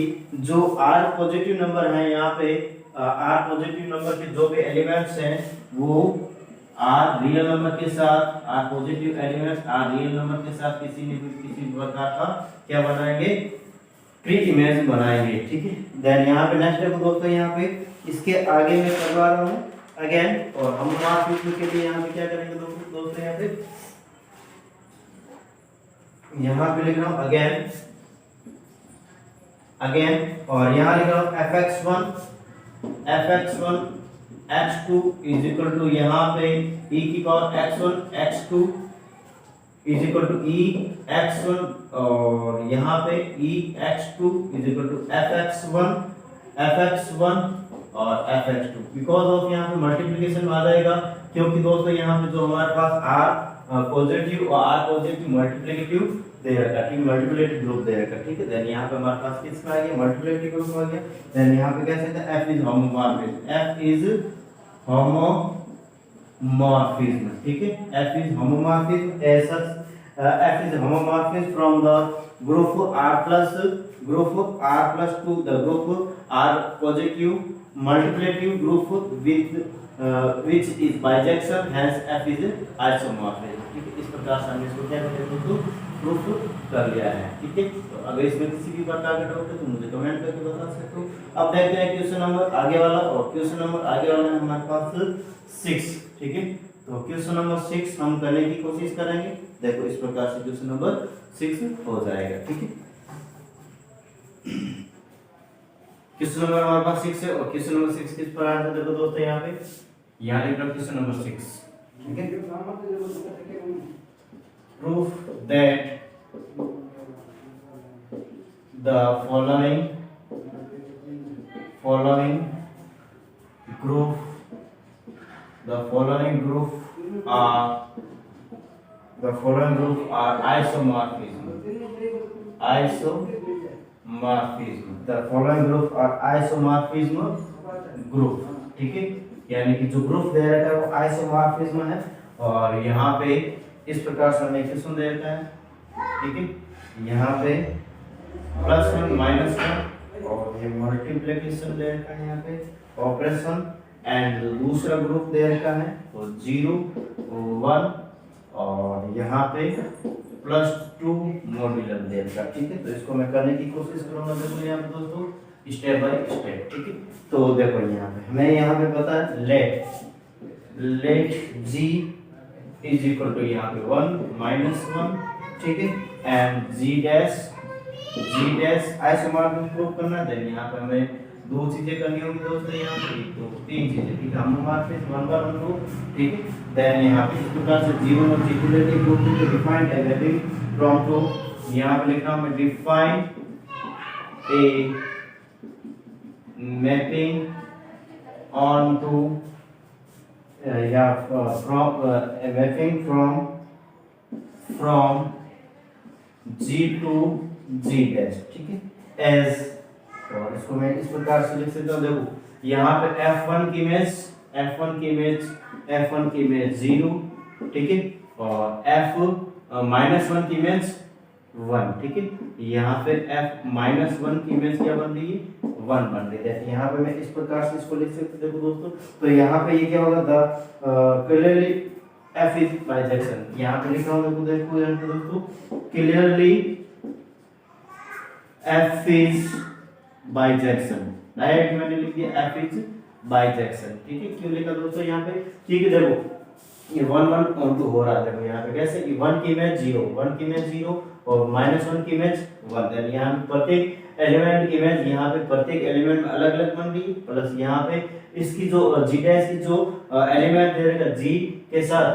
जो r पॉजिटिव नंबर है, यहाँ पे r पॉजिटिव नंबर के जो भी एलिमेंट्स हैं वो r रियल नंबर के साथ, r positive elements r real number के साथ किसी प्रकार का क्या बनाएंगे, प्री इमेज बनाएंगे, ठीक है। देन यहाँ पे नेक्स्ट देखो दोस्तों, यहाँ पे इसके आगे मैं करवा रहा हूँ अगेन, और हम मार्क के लिए यहाँ पे क्या करेंगे दोस्तों यहाँ पे लिख रहा हूँ अगेन और यहाँ लिख रहा हूँ fx1 x2 is equal to यहाँ पे e की power x1 x2 is equal to e x1 और यहाँ पे e x2 is equal to fx1 और fx2, बिकॉज ऑफ यहाँ पे मल्टीप्लिकेशन आ जाएगा, क्योंकि दोस्तों यहाँ पे जो हमारे पास r पॉजिटिव और r पॉजिटिव मल्टीप्लिकेटिव दे रखा है, ठीक, मल्टीप्लिकेटिव ग्रुप दे रखा है, ठीक है। देन यहाँ पे हमारे पास किस में आ गया, मल्टीप्लिकेटिव ग्रुप आ गया। देन यहाँ पे क्या सकते हैं, f इज होमोमॉर्फिज्म, ठीक है, f is homomorphism as such f is homomorphism from the group r plus 2 the group r positive multiplicative group with which is bijection, hence f is isomorphism, ठीक है। इस प्रकार से हमने इसको क्या करते हैं प्रूफ कर लिया है, ठीक है। तो अगर इसमें किसी भी प्रकार का डाउट है तो मुझे कमेंट करके बता सकते हो। अब देखते हैं क्वेश्चन नंबर आगे वाला, और क्वेश्चन नंबर आगे वाला है हमारे पास 6, ठीक है। तो क्वेश्चन नंबर 6 हम करने की कोशिश करेंगे। देखो इस प्रकार से क्वेश्चन नंबर 6 हो जाएगा, ठीक है। क्वेश्चन नंबर हमारे पास 6 है, और क्वेश्चन नंबर 6 किस प्रकार से देखो दोस्तों यहाँ पे यहाँ लिख रहा हूं क्वेश्चन नंबर 6, ठीक है। Proof that the following group are isomorphism. The following group are isomorphism group, ठीक है। यानी कि जो ग्रुप दे रखा है वो आइसोमॉर्फिज्म है, और यहाँ पे इस प्रकार से हमें क्वेश्चन दे रखा है, ठीक है। यहाँ पे +1 -1 और ये मल्टीप्लिकेशन दे रखा है, यहाँ पे ऑपरेशन, एंड दूसरा ग्रुप दे रखा है तो 0 1 और यहाँ पे +2 मॉड्यूलर देर का, ठीक है। तो इसको मैं करने की कोशिश करूंगा देखो यहाँ पे दोस्तों स्टेप बाय स्टेप, ठीक है। तो देखो यहाँ पे हमें यहाँ पे पता है let g is equal to यहाँ पे 1 - 1, ठीक है, and g dash isomorphism prove करना है। यहाँ पे हमें दो चीजें करनी होगी दोस्तों, यहाँ पे तो तीन चीजें, ठीक है। होमोमॉर्फिज्म 1 बार 2, ठीक है। देन यहाँ पे इस प्रकार से g1 और g2 लेके ग्रुप को डिफाइन एवरीथिंग फ्रॉम टू, यहाँ पे लिख रहा हूं मैं define a mapping onto या from mapping from g to g dash, ठीक है, एज। और इसको मैं इस प्रकार से लिख सकता हूँ, देखो यहाँ पे f1 की इमेज 0, ठीक है, और f-1 की इमेज 1, ठीक है। यहाँ पे f-1 की इमेज क्या बन रही है, 1 बन रही है। यहाँ पे मैं इस प्रकार से इसको लिख सकता हूँ देखो दोस्तों। तो यहाँ पे ये क्या होगा, the clearly f is bijection, यहाँ पे लिखा हूँ देखो दोस्तों clearly f is bijection, direct मैंने लिख दिया f इज बाइजेक्शन, ठीक है। क्यों लिखा दोस्तों यहाँ पे, ठीक है। देखो ये 1 1 और 2 हो रहा है, देखो यहाँ पे कैसे, ये 1 की इमेज 0, 1 की इमेज 0 और -1 की इमेज 1। देन यहाँ पे प्रत्येक एलिमेंट की इमेज यहाँ पे प्रत्येक एलिमेंट में अलग अलग बन रही है, प्लस यहाँ पे इसकी जो g डैश की जो एलिमेंट दे रहा है g के साथ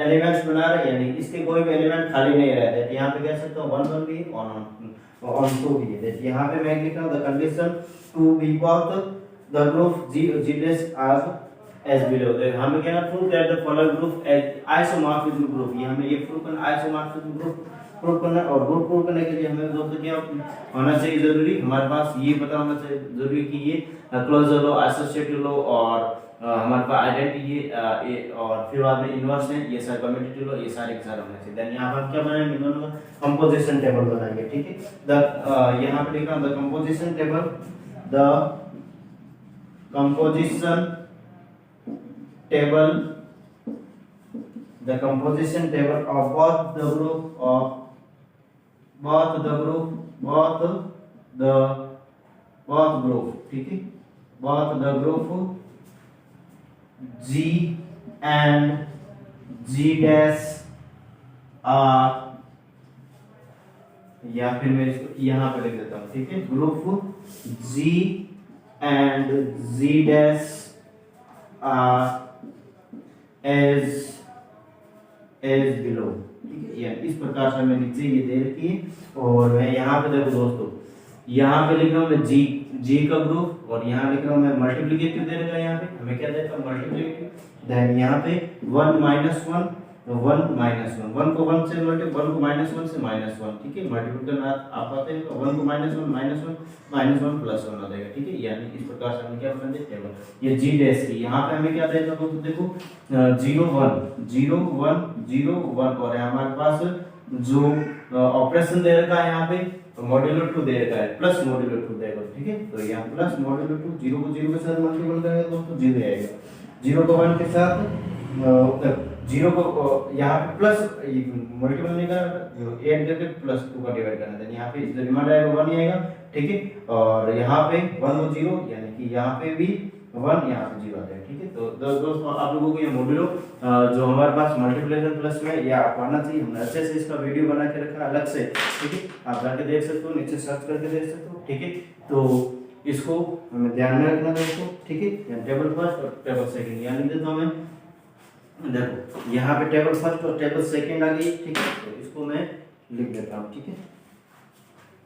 एलिमेंट्स बना रहे हैं, यानी इसके कोई भी एलिमेंट खाली नहीं रहता है। यहाँ पे कह सकते हो 1 1 भी on 2 भी है। यहाँ पे मैं लिख रहा हूँ the condition to be both the group g dash are as below। हमें क्या prove that the following group as isomorphism group, ये हमें ये प्रूव करना आइसोमॉर्फिज्म ग्रुप प्रूव करना। और ग्रुप प्रूव करने के लिए हमें दोस्तों क्या होना चाहिए जरूरी, हमारे पास ये पता होना चाहिए जरूरी कि ये क्लोजर लो, एसोसिएटिव लो और हमारे पास आइडेंटिटी और फिर बाद में इनवर्स है, ये सारे कम्यूटेटिव लो, ये सारे के सारे होने चाहिए। देन यहां पर क्या बनाएंगे, दोनों का कंपोजिशन टेबल बनाएंगे, ठीक है। द यहां पे लिखा the composition table, the composition table of both the group, ठीक है, both the group G and G dash are, या फिर मैं इसको यहाँ पे लिख देता हूँ, ठीक है, group G and G dash are as below, ठीक है। या इस प्रकार से हमें नीचे ये दे रखी है। और मैं यहाँ पे देखो दोस्तों, यहाँ पे लिख रहा हूँ मैं G का ग्रुप, और यहाँ लिख रहा हूँ मैं मल्टीप्लिकेटिव दे रखा है, यहाँ पे हमें क्या देता है मल्टीप्लिकेटिव। देन यहाँ पे 1 - 1 1 - 1 को 1 से मल्टीप्लाई, 1 को -1 से -1, ठीक है। मल्टीप्लाई करना आप आते हैं, 1 को -1 +1 हो जाएगा, ठीक है। यानी इस प्रकार से हम क्या बनाते हैं टेबल। ये G डैश की यहाँ पे हमें क्या देता है दोस्तों, देखो 0 1 0 1 0 1, और हमारे पास जो ऑपरेशन दे रखा है यहाँ पे मॉड्यूलो 2 दे रखा है, प्लस मॉड्यूलो 2 देगा, ठीक है। तो यहाँ प्लस मॉड्यूलो 2, 0 को 0 के साथ मल्टीपल करेंगे दोस्तों 0 आएगा, 0 को 1 के साथ 0 को यहाँ पे प्लस मल्टीपल नहीं करना, ऐड करके +2 का डिवाइड करना है। यहाँ पे जो रिमाइंडर आएगा 1 ही आएगा, ठीक है। और यहाँ पे 1 और 0, यानी कि यहाँ पे भी 1, यहाँ पे 0 आ जाएगा, ठीक है। तो दोस्तों आप लोगों को ये मॉड्यूलो जो हमारे पास मल्टीप्लिकेशन प्लस में या आना चाहिए, हमने अच्छे से इसका वीडियो बना के रखा अलग से, ठीक है। आप जाके देख सकते हो, नीचे सर्च करके देख सकते हो, ठीक है। तो इसको हमें ध्यान में रखना दोस्तों, ठीक है। टेबल फर्स्ट और टेबल सेकंड यहाँ लिख देता हूँ मैं, देखो यहाँ पे टेबल फर्स्ट और टेबल सेकंड आ गई, ठीक है। तो इसको मैं लिख देता हूँ, ठीक है।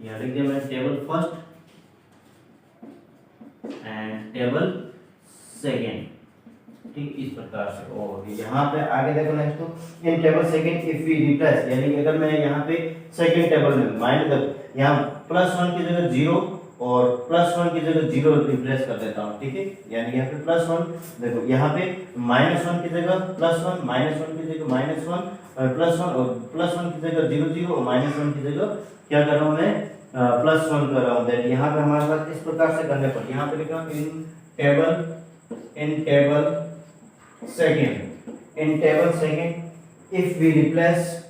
यहाँ लिख दिया मैंने table first and table second, ठीक, इस प्रकार से। और यहाँ पे आगे देखो नेक्स्ट तो in table second if we replace, यानी अगर मैं यहाँ पे सेकंड टेबल में माइंड तक यहाँ +1 की जगह 0 और +1 की जगह 0 रिप्लेस कर देता हूँ, ठीक है। यानी यहाँ पे +1, देखो यहाँ पे -1 की जगह +1, -1 की जगह -1 और +1, और +1 की जगह 0 0 और -1 की जगह क्या कर रहा हूँ मैं +1 कर रहा हूँ। देन यहाँ पे हमारे पास इस प्रकार से करने पर यहाँ पे लिखा हूँ इन table second if we replace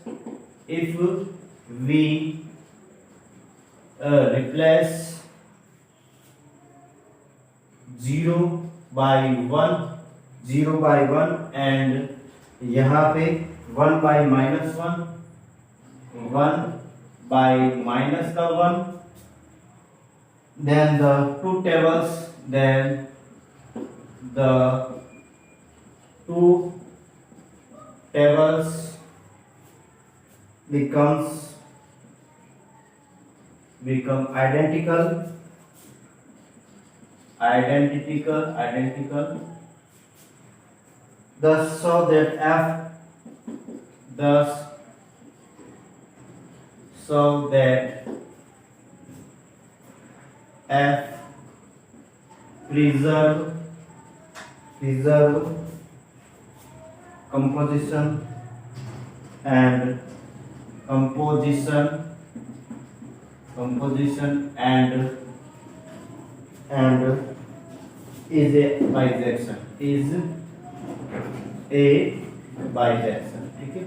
0 by 1 and यहाँ पे 1 by -1, 1 by minus का 1, then the two tables, then the two tables become identical, thus so that f preserve composition and is a bisection, ठीक है,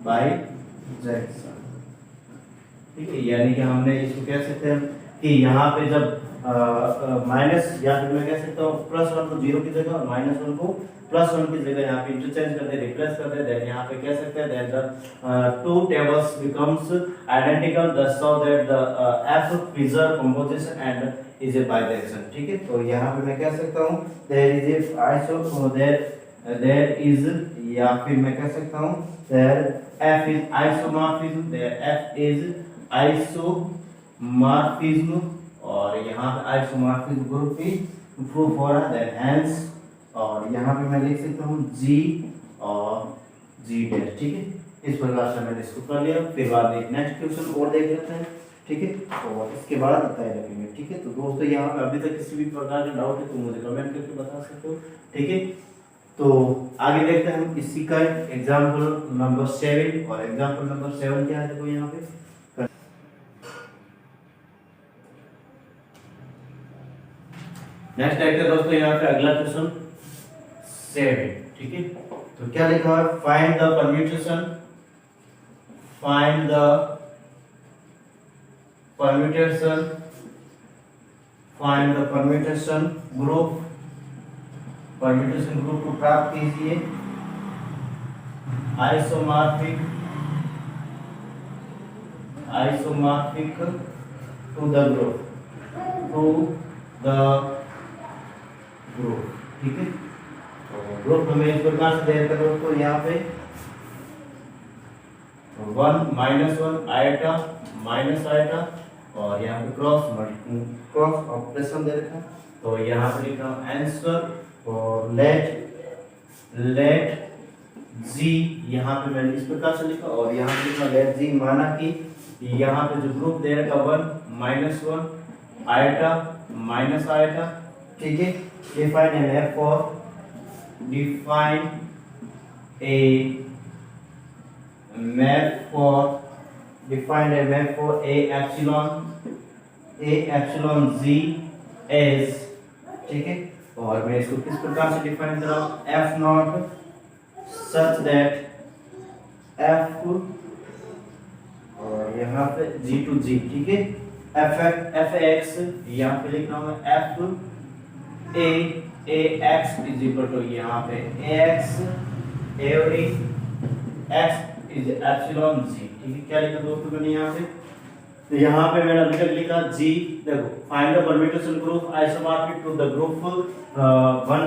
बाइजेक्शन, ठीक है। यानी कि हमने इसको कह सकते हैं कि यहाँ पे जब माइनस, या फिर मैं कह सकता हूँ +1 को 0 की जगह और -1 को +1 की जगह यहाँ पे इंटरचेंज करते हैं, रिप्लेस करते हैं, देन यहाँ पे कह सकते हैं then the two tables becomes identical, thus so that the f preserve composition and is a bisection, ठीक है। तो यहाँ पे मैं कह सकता हूँ there is, या फिर मैं कह सकता हूँ there f is isomorphism, there f is isomorphism, और यहाँ पे isomorphism ग्रुप भी प्रूफ हो रहा है, hence, और यहाँ पे मैं लिख सकता हूँ G और G डैश, ठीक है। इस प्रकार से मैंने इसको कर लिया। फिर बाद एक नेक्स्ट क्वेश्चन और देख लेते हैं, ठीक है, और इसके बाद बताए रखेंगे, ठीक है। तो दोस्तों यहाँ पे अभी तक किसी भी प्रकार का डाउट है तो मुझे कमेंट करके बता सकते हो, ठीक है। तो आगे देखते हैं इसी का एग्जाम्पल नंबर 7, और एग्जाम्पल नंबर 7 क्या है देखो यहाँ पे। नेक्स्ट देखते हैं दोस्तों यहाँ पे अगला क्वेश्चन 7, ठीक है। तो क्या लिखा है, फाइंड द परम्यूटेशन ग्रुप को प्राप्त कीजिए आइसोमॉर्फिक टू द ग्रुप, ठीक है। तो ग्रुप हमें इस प्रकार से देख कर दोस्तों यहाँ पे 1 -1 आइटा माइनस आइटा, और यहाँ पे क्रॉस ऑपरेशन दे रखा है। तो यहाँ पे लिख रहा हूँ आंसर, और लेट जी, यहाँ पे मैंने इस प्रकार से लिखा, और यहाँ पे लिखा लेट जी, माना कि यहाँ पे जो ग्रुप दे रखा 1 -1 आइटा माइनस आइटा, ठीक है। define a map for a epsilon z as, ठीक है। और मैं इसको किस प्रकार से डिफाइन कर रहा हूँ, f0 such that f, और यहाँ पे g to g, ठीक है। fx यहाँ पे लिख रहा हूँ f ax is equal to यहाँ पे ax x is epsilon g, ठीक है। क्या लिखा दोस्तों मैंने यहाँ पे, तो यहाँ पे मैंने अभी तक लिखा g, देखो find the permutation group isomorphic to the group 1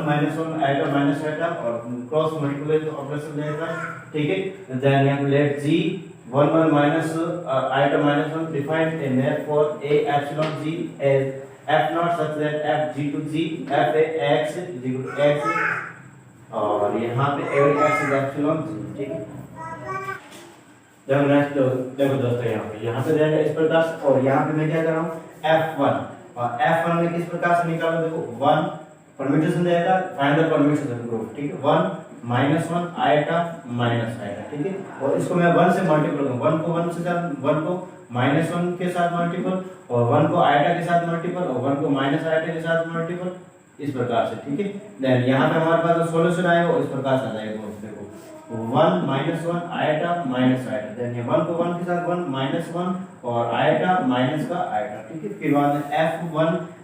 -1 iota minus iota, और क्रॉस मल्टीप्लिकेशन ऑपरेशन देगा, ठीक है। देन यहाँ पे let g 1 1 minus iota -1 define a map for a epsilon g as f0 such that f g to g f a x is equal to x, और यहाँ पे every x is epsilon g, ठीक है। जब next देखो दोस्तों यहाँ पे रहेगा इस प्रकार से, और यहाँ पे मैं क्या कर रहा हूँ f1, और f1 में किस प्रकार से निकालो, देखो 1 परम्यूटेशन देगा, फाइंड द परम्यूटेशन ग्रुप, ठीक है। 1 -1 आइटा माइनस आइटा, ठीक है। और इसको मैं 1 से मल्टीपल करूँ, 1 को 1 से साथ, 1 को -1 के साथ मल्टीपल, और 1 को आइटा के साथ मल्टीपल, और 1 को माइनस आइटा के साथ मल्टीपल, इस प्रकार से, ठीक है। देन यहाँ पे हमारे पास जो सॉल्यूशन आएगा इस प्रकार से आ जाएगा दोस्तों, देखो 1 minus 1 iota minus iota, then ये 1 को 1 के साथ 1 माइनस 1 और आयटा माइनस का आयटा, ठीक है। फिर बाद में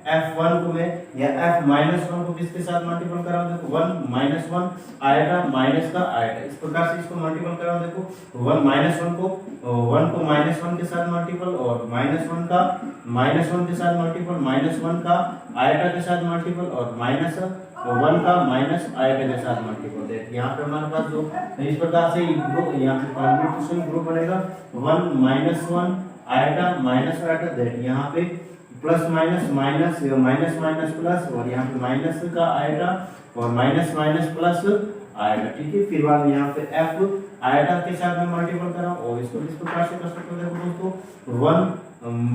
f1 को मैं या f माइनस 1 को किसके साथ मल्टीपल कर रहा हूं, देखो 1 माइनस 1 आयटा माइनस का आयटा, इस प्रकार से इसको मल्टीपल कर रहा हूं। देखो 1 माइनस 1 को माइनस 1 के साथ मल्टीपल और माइनस 1 का माइनस 1 के साथ मल्टीपल, माइनस 1 का आयटा के साथ मल्टीपल और माइनस 1 का माइनस आयटा के साथ मल्टीपल। देखिए यहाँ पे हमारे पास जो इस प्रकार से ग्रुप यहाँ पे कॉन्बिनेशन ग्रुप बनेगा 1 minus 1 iota minus iota, then यहाँ पे plus minus minus minus minus plus और यहाँ पे माइनस का आयटा और माइनस माइनस प्लस आयटा, ठीक है। फिर बाद में यहाँ पे f आयटा के साथ में मल्टीपल करा और इसको इस प्रकार से कर सकते हो। देखो दोस्तों 1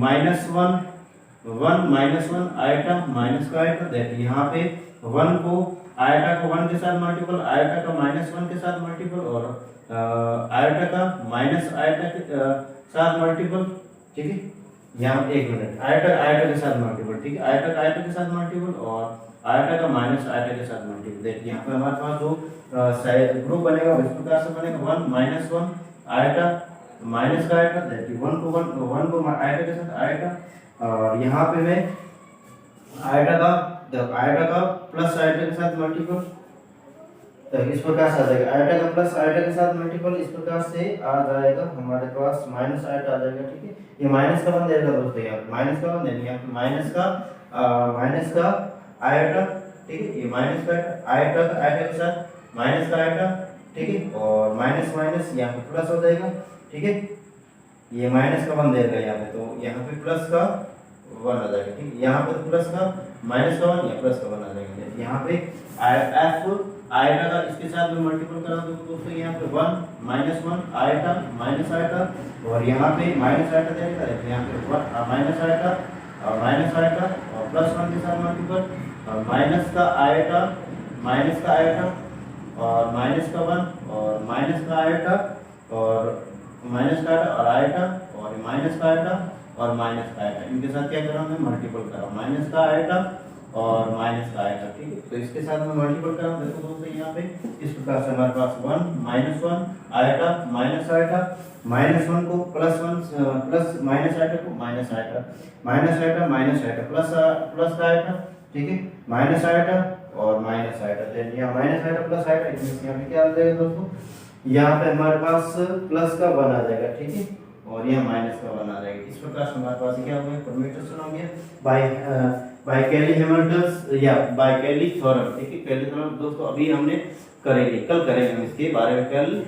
माइनस 1 आयटा माइनस का आयटा, देखिए यहाँ पे 1 को आयटा को 1 के साथ मल्टीपल, आयटा का माइनस 1 के साथ मल्टीपल और आयटा का माइनस आयटा के साथ मल्टीपल, ठीक है। यहाँ एक मिनट, आयटा के साथ मल्टीपल, ठीक है, आयटा के साथ मल्टीपल और आयटा का माइनस आयटा के साथ मल्टीपल। देखिए यहाँ पे हमारे पास जो ग्रुप बनेगा इस प्रकार से बनेगा 1 माइनस 1 आयटा माइनस का आयटा, देखिए 1 को आयटा के साथ आयटा और यहाँ पे मैं आयटा का प्लस आयटा के साथ मल्टीपल, तो इस प्रकार से आ जाएगा आयटा का प्लस आयटा के साथ मल्टीपल, इस प्रकार से आ जाएगा हमारे पास माइनस आयटा आ जाएगा, ठीक है। ये माइनस का बन जाएगा दोस्तों, यहाँ पे माइनस का बन जाएगा, यहाँ पे माइनस का आयटा, ठीक है, ये माइनस का आयटा के साथ माइनस का आयटा, ठीक है, और माइनस माइनस यहाँ पे प्लस हो जाएगा, ठीक है। ये माइनस का बन जाएगा यहाँ पे, तो यहाँ पे प्लस का 1 आ जाएगा, ठीक है। यहाँ पे तो प्लस का माइनस का 1 या प्लस का 1 आ जाएगा। यहाँ पे f आयटा का इसके साथ में मल्टीपल करा दो दोस्तों, यहाँ पे 1 माइनस 1 आयटा माइनस आयटा और यहाँ पे माइनस आयटा देगा, यहाँ पे 1 माइनस आयटा और प्लस 1 के साथ मल्टीपल और माइनस का आयटा और माइनस का 1 और माइनस का आयटा और माइनस का आयटा और आयटा और माइनस का आयटा और माइनस का आयटा, इनके साथ क्या कर रहा हूँ मैं मल्टीपल कर रहा हूँ, माइनस का आयटा और माइनस का आयटा, ठीक है। तो इसके साथ में मल्टीपल कर रहा हूँ, देखो दोस्तों यहाँ पे इस प्रकार से हमारे पास 1 minus 1 iota minus eta, minus 1 को प्लस 1 प्लस माइनस आयटा को माइनस आयटा प्लस का आयटा, ठीक है, माइनस आयटा और माइनस आयटा, देन यहाँ माइनस आयटा प्लस आयटा, यहाँ पे क्या आ जाएगा दोस्तों, यहाँ पे हमारे पास प्लस का 1 आ जाएगा, ठीक है, और यह माइनस का 1 आ जाएगा। इस प्रकार से हमारे पास क्या हो गया, परम्यूटेशन हो गया बाय कैली-हैमिल्टन या बाय कैली थ्योरम, ठीक है। कैली थ्योरम दोस्तों अभी हमने करेंगे, कल करेंगे हम इसके बारे में, कैली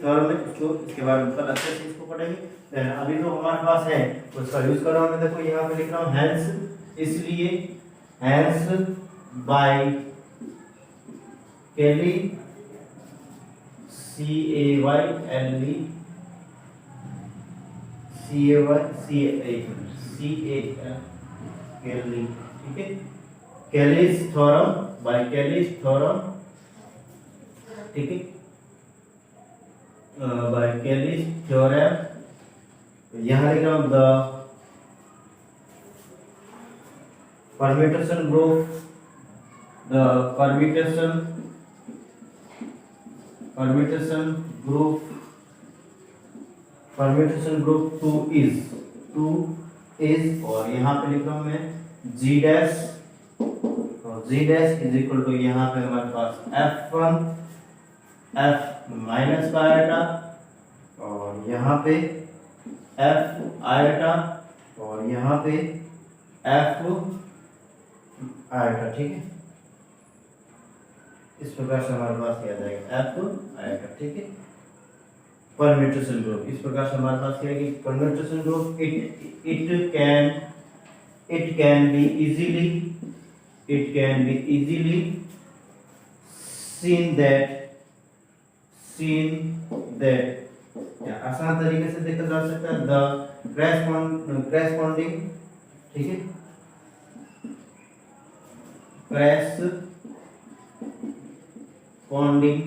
थ्योरम है उसको, इसके बारे में कल अच्छे से इसको पढ़ेंगे। अभी तो हमारे पास है उसका यूज कर रहा हूँ मैं, देखो यहाँ पे लिख रहा हूँ हेंस, इसलिए हेंस बाय कैली कैली, ठीक है, कैलीज थ्योरम बाय कैलीज थ्योरम, ठीक है, बाय कैलीज थ्योरम। यहाँ लिख रहा हूँ the permutation group, the permutation group 2 is और यहाँ पे लिख रहा हूँ मैं g डैश, और g dash is equal to यहाँ पे हमारे पास f1 f माइनस का आयटा और यहाँ पे f आयटा और यहाँ पे f आयटा, ठीक है। इस प्रकार से हमारे पास क्या जाएगा f आयटा, ठीक है। परम्यूटेशन ग्रुप इस प्रकार से हमारे पास क्या है कि permutation group it can be easily seen that या आसान तरीके से देखा जा सकता है द corresponding, ठीक है, corresponding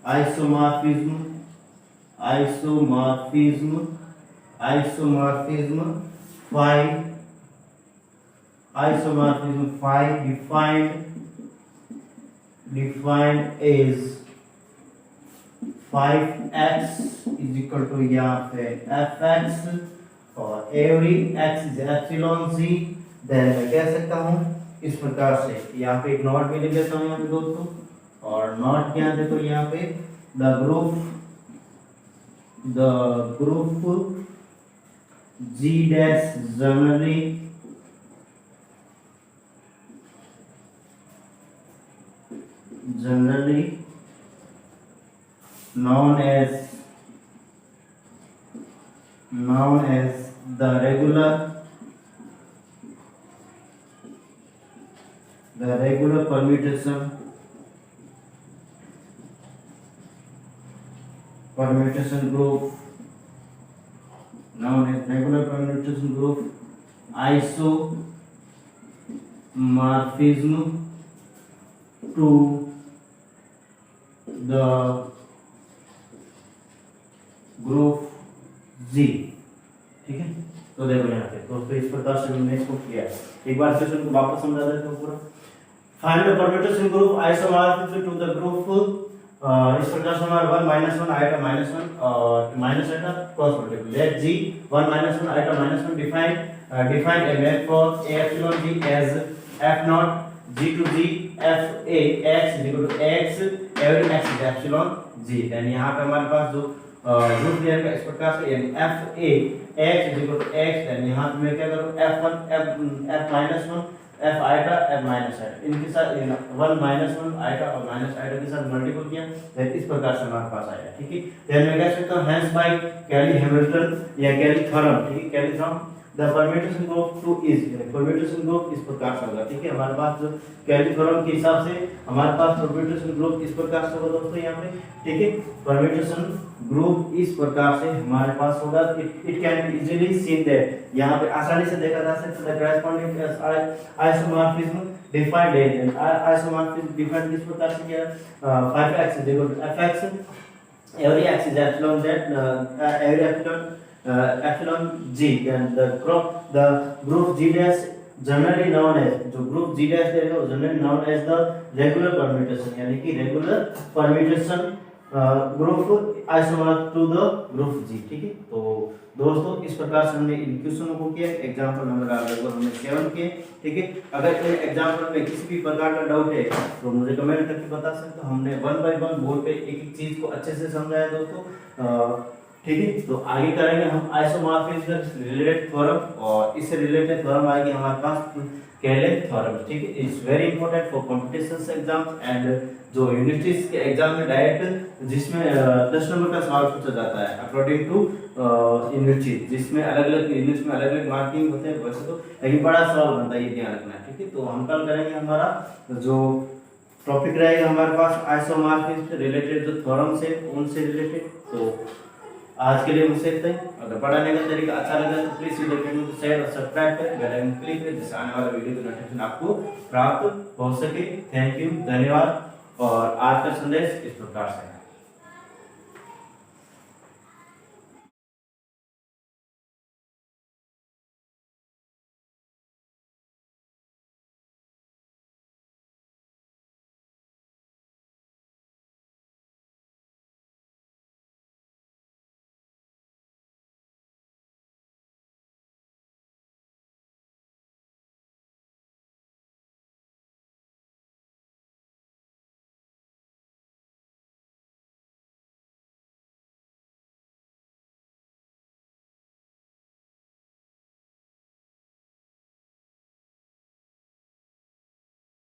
isomorphism 5 defined defined as 5x is equal to यहाँ पे fx और every x is epsilon z। Then मैं कह सकता हूँ इस प्रकार से, यहाँ पे एक नॉट भी लिख देता हूँ यहाँ पे दोस्तों, और नॉट क्या देखो यहाँ पे the group g dash generally known as the regular permutation group, known as regular permutation group, isomorphism to the group G। ठीक है, तो देखो यहाँ पे दोस्तों इस प्रकार से हमने इसको किया है। एक बार क्वेश्चन को वापस समझा देते हैं पूरा। Find the permutation group isomorphic to the group, इस प्रकार से हमारा 1 - 1 आइटा -1 और minus iota cross multiple. Let G 1 - 1 iota -1 define a map for A epsilon G as f naught G to G f A x is equal to x every x is epsilon G। यानी यहाँ पे हमारे पास जो group layer का इस प्रकार से यानी f A x is equal to x, यानी यहाँ पे मैं क्या करूँ f1 f -1 f iota f minus iota इनके साथ 1 - 1 आइटा और माइनस आइटा के साथ मल्टीपल किया, तो इस प्रकार से हमारे पास आएगा। ठीक है, देन मैं कह सकता हूँ हेंस बाय कैली हैमिल्टन या कैली थ्योरम। ठीक है, Cayley theorem the permutation group to is, permutation group इस प्रकार से होगा। ठीक है, हमारे पास जो कैली थ्योरम के हिसाब से हमारे पास परम्यूटेशन ग्रुप इस प्रकार से होगा दोस्तों यहाँ पे। ठीक है, परम्यूटेशन ग्रुप इस प्रकार से हमारे पास होगा। It can be easily seen that, यहाँ पे आसानी से देखा जा सकता है corresponding isomorphism defined as, isomorphism defined किस प्रकार से किया 5x is equal to fx every x is epsilon z every epsilon g, then the group G dash generally known as, जो ग्रुप G dash है वो generally known as the regular permutation, यानी कि regular permutation group isomorph to the group G। ठीक है, तो दोस्तों इस प्रकार से हमने इन क्वेश्चनों को किया। एग्जांपल नंबर लगभग हमने 7 किए। ठीक है, अगर कोई एग्जांपल में किसी भी प्रकार का डाउट है तो मुझे कमेंट करके बता सकते हो। हमने 1 बाय 1 बोर्ड पे एक एक चीज को अच्छे से समझाया दोस्तों। ठीक है, तो आगे करेंगे हम आइसोमॉर्फिज्म से रिलेटेड थ्योरम, और इससे रिलेटेड थ्योरम आएगी हमारे पास केले थ्योरम। ठीक है, it's very important for competitions exams and जो यूनिवर्सिटीज के एग्जाम में डायरेक्ट जिसमें 10 नंबर का सवाल पूछा जाता है अकॉर्डिंग टू यूनिवर्सिटी, जिसमें अलग-अलग यूनिट्स में अलग-अलग मार्किंग होते हैं वैसे तो, लेकिन बड़ा सवाल बनता है, ये ध्यान रखना है। ठीक है, तो हम कल करेंगे हमारा जो टॉपिक रहेगा हमारे पास आइसोमॉर्फिज्म से रिलेटेड जो थ्योरम्स है उनसे रिलेटेड। तो आज के लिए मुझसे इतना ही। अगर पढ़ाने का तरीका अच्छा लगा तो प्लीज वीडियो को शेयर और सब्सक्राइब करें, बेल आइकन क्लिक करें जिससे आने वाला वीडियो की नोटिफिकेशन आपको प्राप्त हो सके। थैंक यू, धन्यवाद। और आज का संदेश इस प्रकार से है।